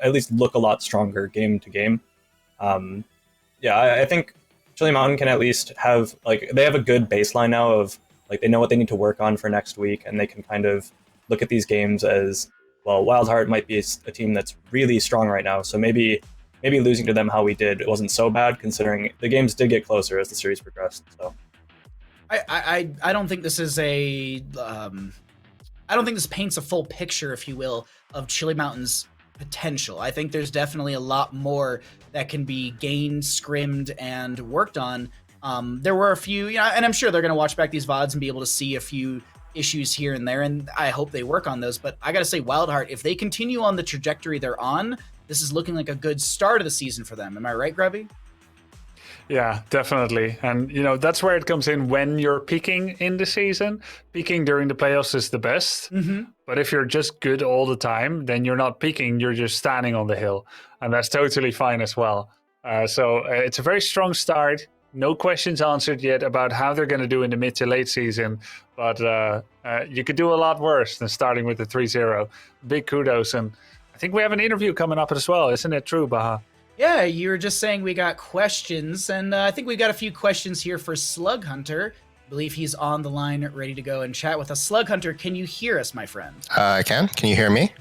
at least look a lot stronger game to game. I think Chili Mountain can at least have, they have a good baseline now of, they know what they need to work on for next week, and they can kind of look at these games as, well, WildHeart might be a team that's really strong right now, so maybe losing to them how we did, it wasn't so bad, considering the games did get closer as the series progressed, so. I don't think this is I don't think this paints a full picture, if you will, of Chili Mountain's potential. I think there's definitely a lot more that can be gained, scrimmed, and worked on. There were a few, and I'm sure they're going to watch back these VODs and be able to see a few issues here and there, and I hope they work on those. But I got to say, WildHeart, if they continue on the trajectory they're on, this is looking like a good start of the season for them. Am I right, Grubby? Yeah, definitely. And, that's where it comes in when you're peaking in the season. Peaking during the playoffs is the best. Mm-hmm. But if you're just good all the time, then you're not peaking, you're just standing on the hill. And that's totally fine as well. So it's a very strong start. No questions answered yet about how they're going to do in the mid to late season. But you could do a lot worse than starting with the 3-0. Big kudos. And I think we have an interview coming up as well. Isn't it true, Baha? Yeah, you were just saying we got questions, and I think we got a few questions here for Slug Hunter. I believe he's on the line, ready to go and chat with us. Slug Hunter, can you hear us, my friend? I can. Can you hear me?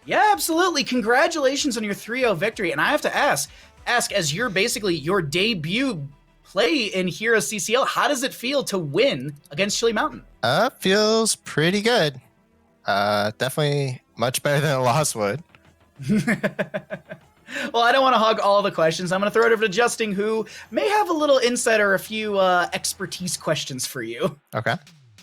Yeah, absolutely. Congratulations on your 3-0 victory. And I have to ask, as your debut play in HeroesCCL, how does it feel to win against Chili Mountain? Feels pretty good. Definitely much better than a loss would. Well, I don't want to hog all the questions. I'm going to throw it over to Justin, who may have a little insight or a few expertise questions for you. Okay.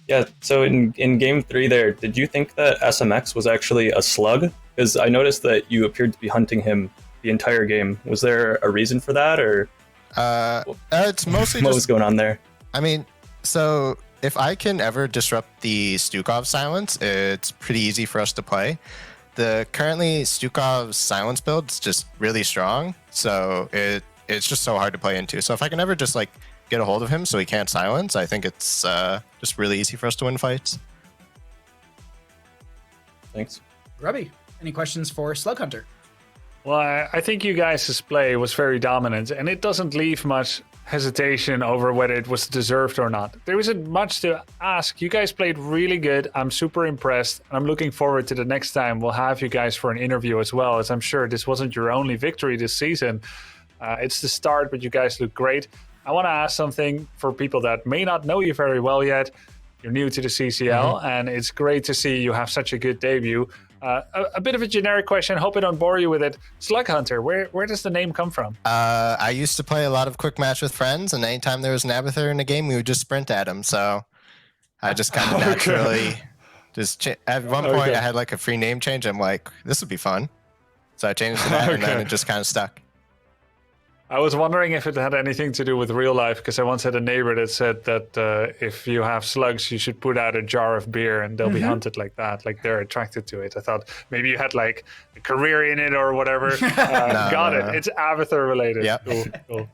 Yeah, so in game 3 there, did you think that SMX was actually a slug? Because I noticed that you appeared to be hunting him the entire game. Was there a reason for that, or it's mostly what was going on there? I mean, so if I can ever disrupt the Stukov silence, it's pretty easy for us to play. The currently Stukov's silence build is just really strong, so it's just so hard to play into. So if I can ever just get a hold of him so he can't silence, I think it's just really easy for us to win fights. Thanks. Grubby, any questions for Slug Hunter? Well, I think you guys' play was very dominant, and it doesn't leave much hesitation over whether it was deserved or not. There isn't much to ask. You guys played really good. I'm super impressed. I'm looking forward to the next time we'll have you guys for an interview as well, as I'm sure this wasn't your only victory this season. It's the start, but you guys look great. I want to ask something for people that may not know you very well yet. You're new to the CCL, and it's great to see you have such a good debut. A bit of a generic question. Hope I don't bore you with it. Slug Hunter, where does the name come from? I used to play a lot of quick match with friends, and anytime there was an Abathur in a game, we would just sprint at him. So I just kind of naturally at one point I had a free name change. I'm like, this would be fun. So I changed to that, and then it just kind of stuck. I was wondering if it had anything to do with real life, because I once had a neighbor that said that if you have slugs, you should put out a jar of beer and they'll be hunted like that, like they're attracted to it. I thought maybe you had a career in it or whatever. Got it. It's Abathur related. Yeah. Cool.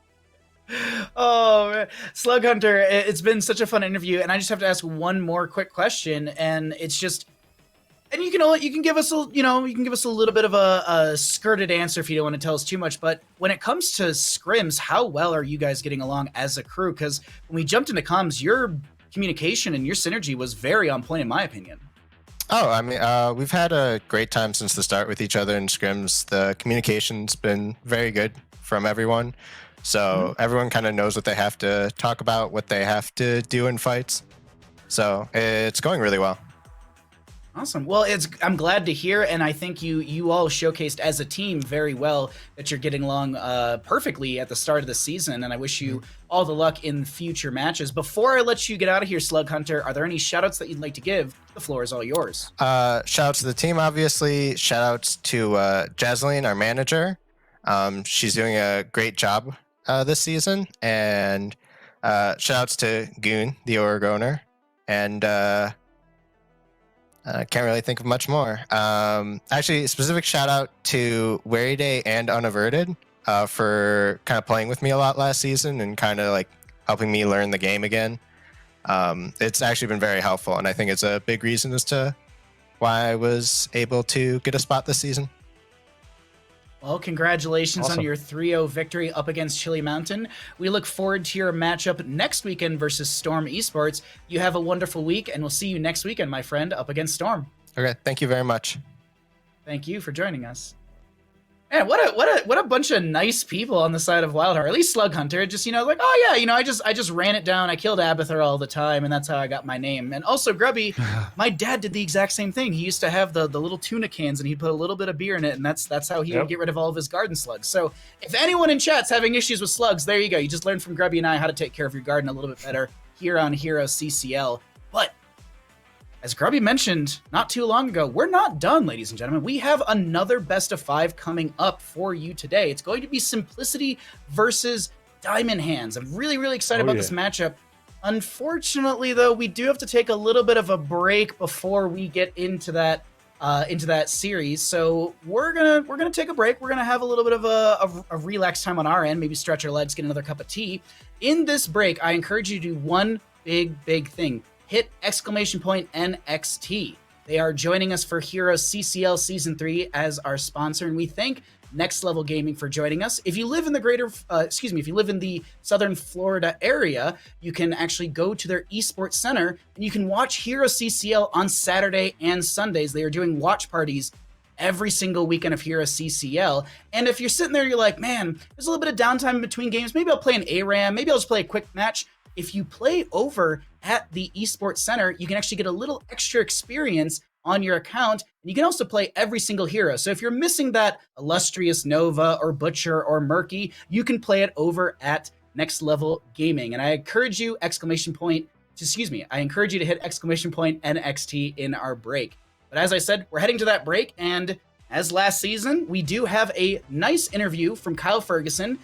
Oh, man. Slug Hunter, it's been such a fun interview, and I just have to ask one more quick question, and it's just, and you can give us a little bit of a skirted answer if you don't want to tell us too much. But when it comes to scrims, how well are you guys getting along as a crew? Because when we jumped into comms, your communication and your synergy was very on point, in my opinion. Oh, I mean, we've had a great time since the start with each other in scrims. The communication's been very good from everyone. So everyone kind of knows what they have to talk about, what they have to do in fights. So it's going really well. Awesome. Well, I'm glad to hear, and I think you all showcased as a team very well that you're getting along perfectly at the start of the season, and I wish you all the luck in future matches. Before I let you get out of here, Slug Hunter, are there any shoutouts that you'd like to give? The floor is all yours. Shout out to the team, obviously. Shout outs to Jasleen, our manager. She's doing a great job this season, and shout outs to Goon, the org owner, and I can't really think of much more. Actually, a specific shout out to Weary Day and Unaverted for kind of playing with me a lot last season and kind of like helping me learn the game again. It's actually been very helpful, and I think it's a big reason as to why I was able to get a spot this season. Well, congratulations Awesome. on your 3-0 victory up against Chili Mountain. We look forward to your matchup next weekend versus Storm Esports. You have a wonderful week, and we'll see you next weekend, my friend, up against Storm. Okay, thank you very much. Thank you for joining us. Man, what a bunch of nice people on the side of WildHeart. At least Slug Hunter, just like, oh yeah, I just ran it down. I killed Abathur all the time, and that's how I got my name. And also Grubby, my dad did the exact same thing. He used to have the little tuna cans, and he'd put a little bit of beer in it, and that's how he would get rid of all of his garden slugs. So if anyone in chat's having issues with slugs, there you go. You just learned from Grubby and I how to take care of your garden a little bit better here on HeroesCCL. But as Grubby mentioned not too long ago, we're not done, ladies and gentlemen. We have another best of 5 coming up for you today. It's going to be Simplicity versus Diamond Hands. I'm really, really excited about this matchup. Unfortunately, though, we do have to take a little bit of a break before we get into that series. So we're gonna take a break. We're gonna have a little bit of a relax time on our end. Maybe stretch our legs, get another cup of tea. In this break, I encourage you to do one big thing. Hit !NXT. They are joining us for HeroesCCL Season 3 as our sponsor, and we thank Next Level Gaming for joining us. If you live in the Southern Florida area, you can actually go to their esports center and you can watch HeroesCCL on Saturday and Sundays. They are doing watch parties every single weekend of HeroesCCL. And if you're sitting there, you're like, man, there's a little bit of downtime in between games. Maybe I'll play an ARAM. Maybe I'll just play a quick match. If you play over at the Esports Center, you can actually get a little extra experience on your account, and you can also play every single hero. So if you're missing that illustrious Nova or Butcher or Murky, you can play it over at Next Level Gaming. And I encourage you, I encourage you to hit !NXT in our break. But as I said, we're heading to that break, and as last season, we do have a nice interview from Kyle Ferguson,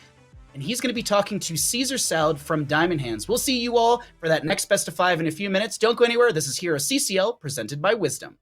and he's going to be talking to Caesar Salad from Diamond Hands. We'll see you all for that next best of 5 in a few minutes. Don't go anywhere. This is HeroesCCL presented by Wisdom.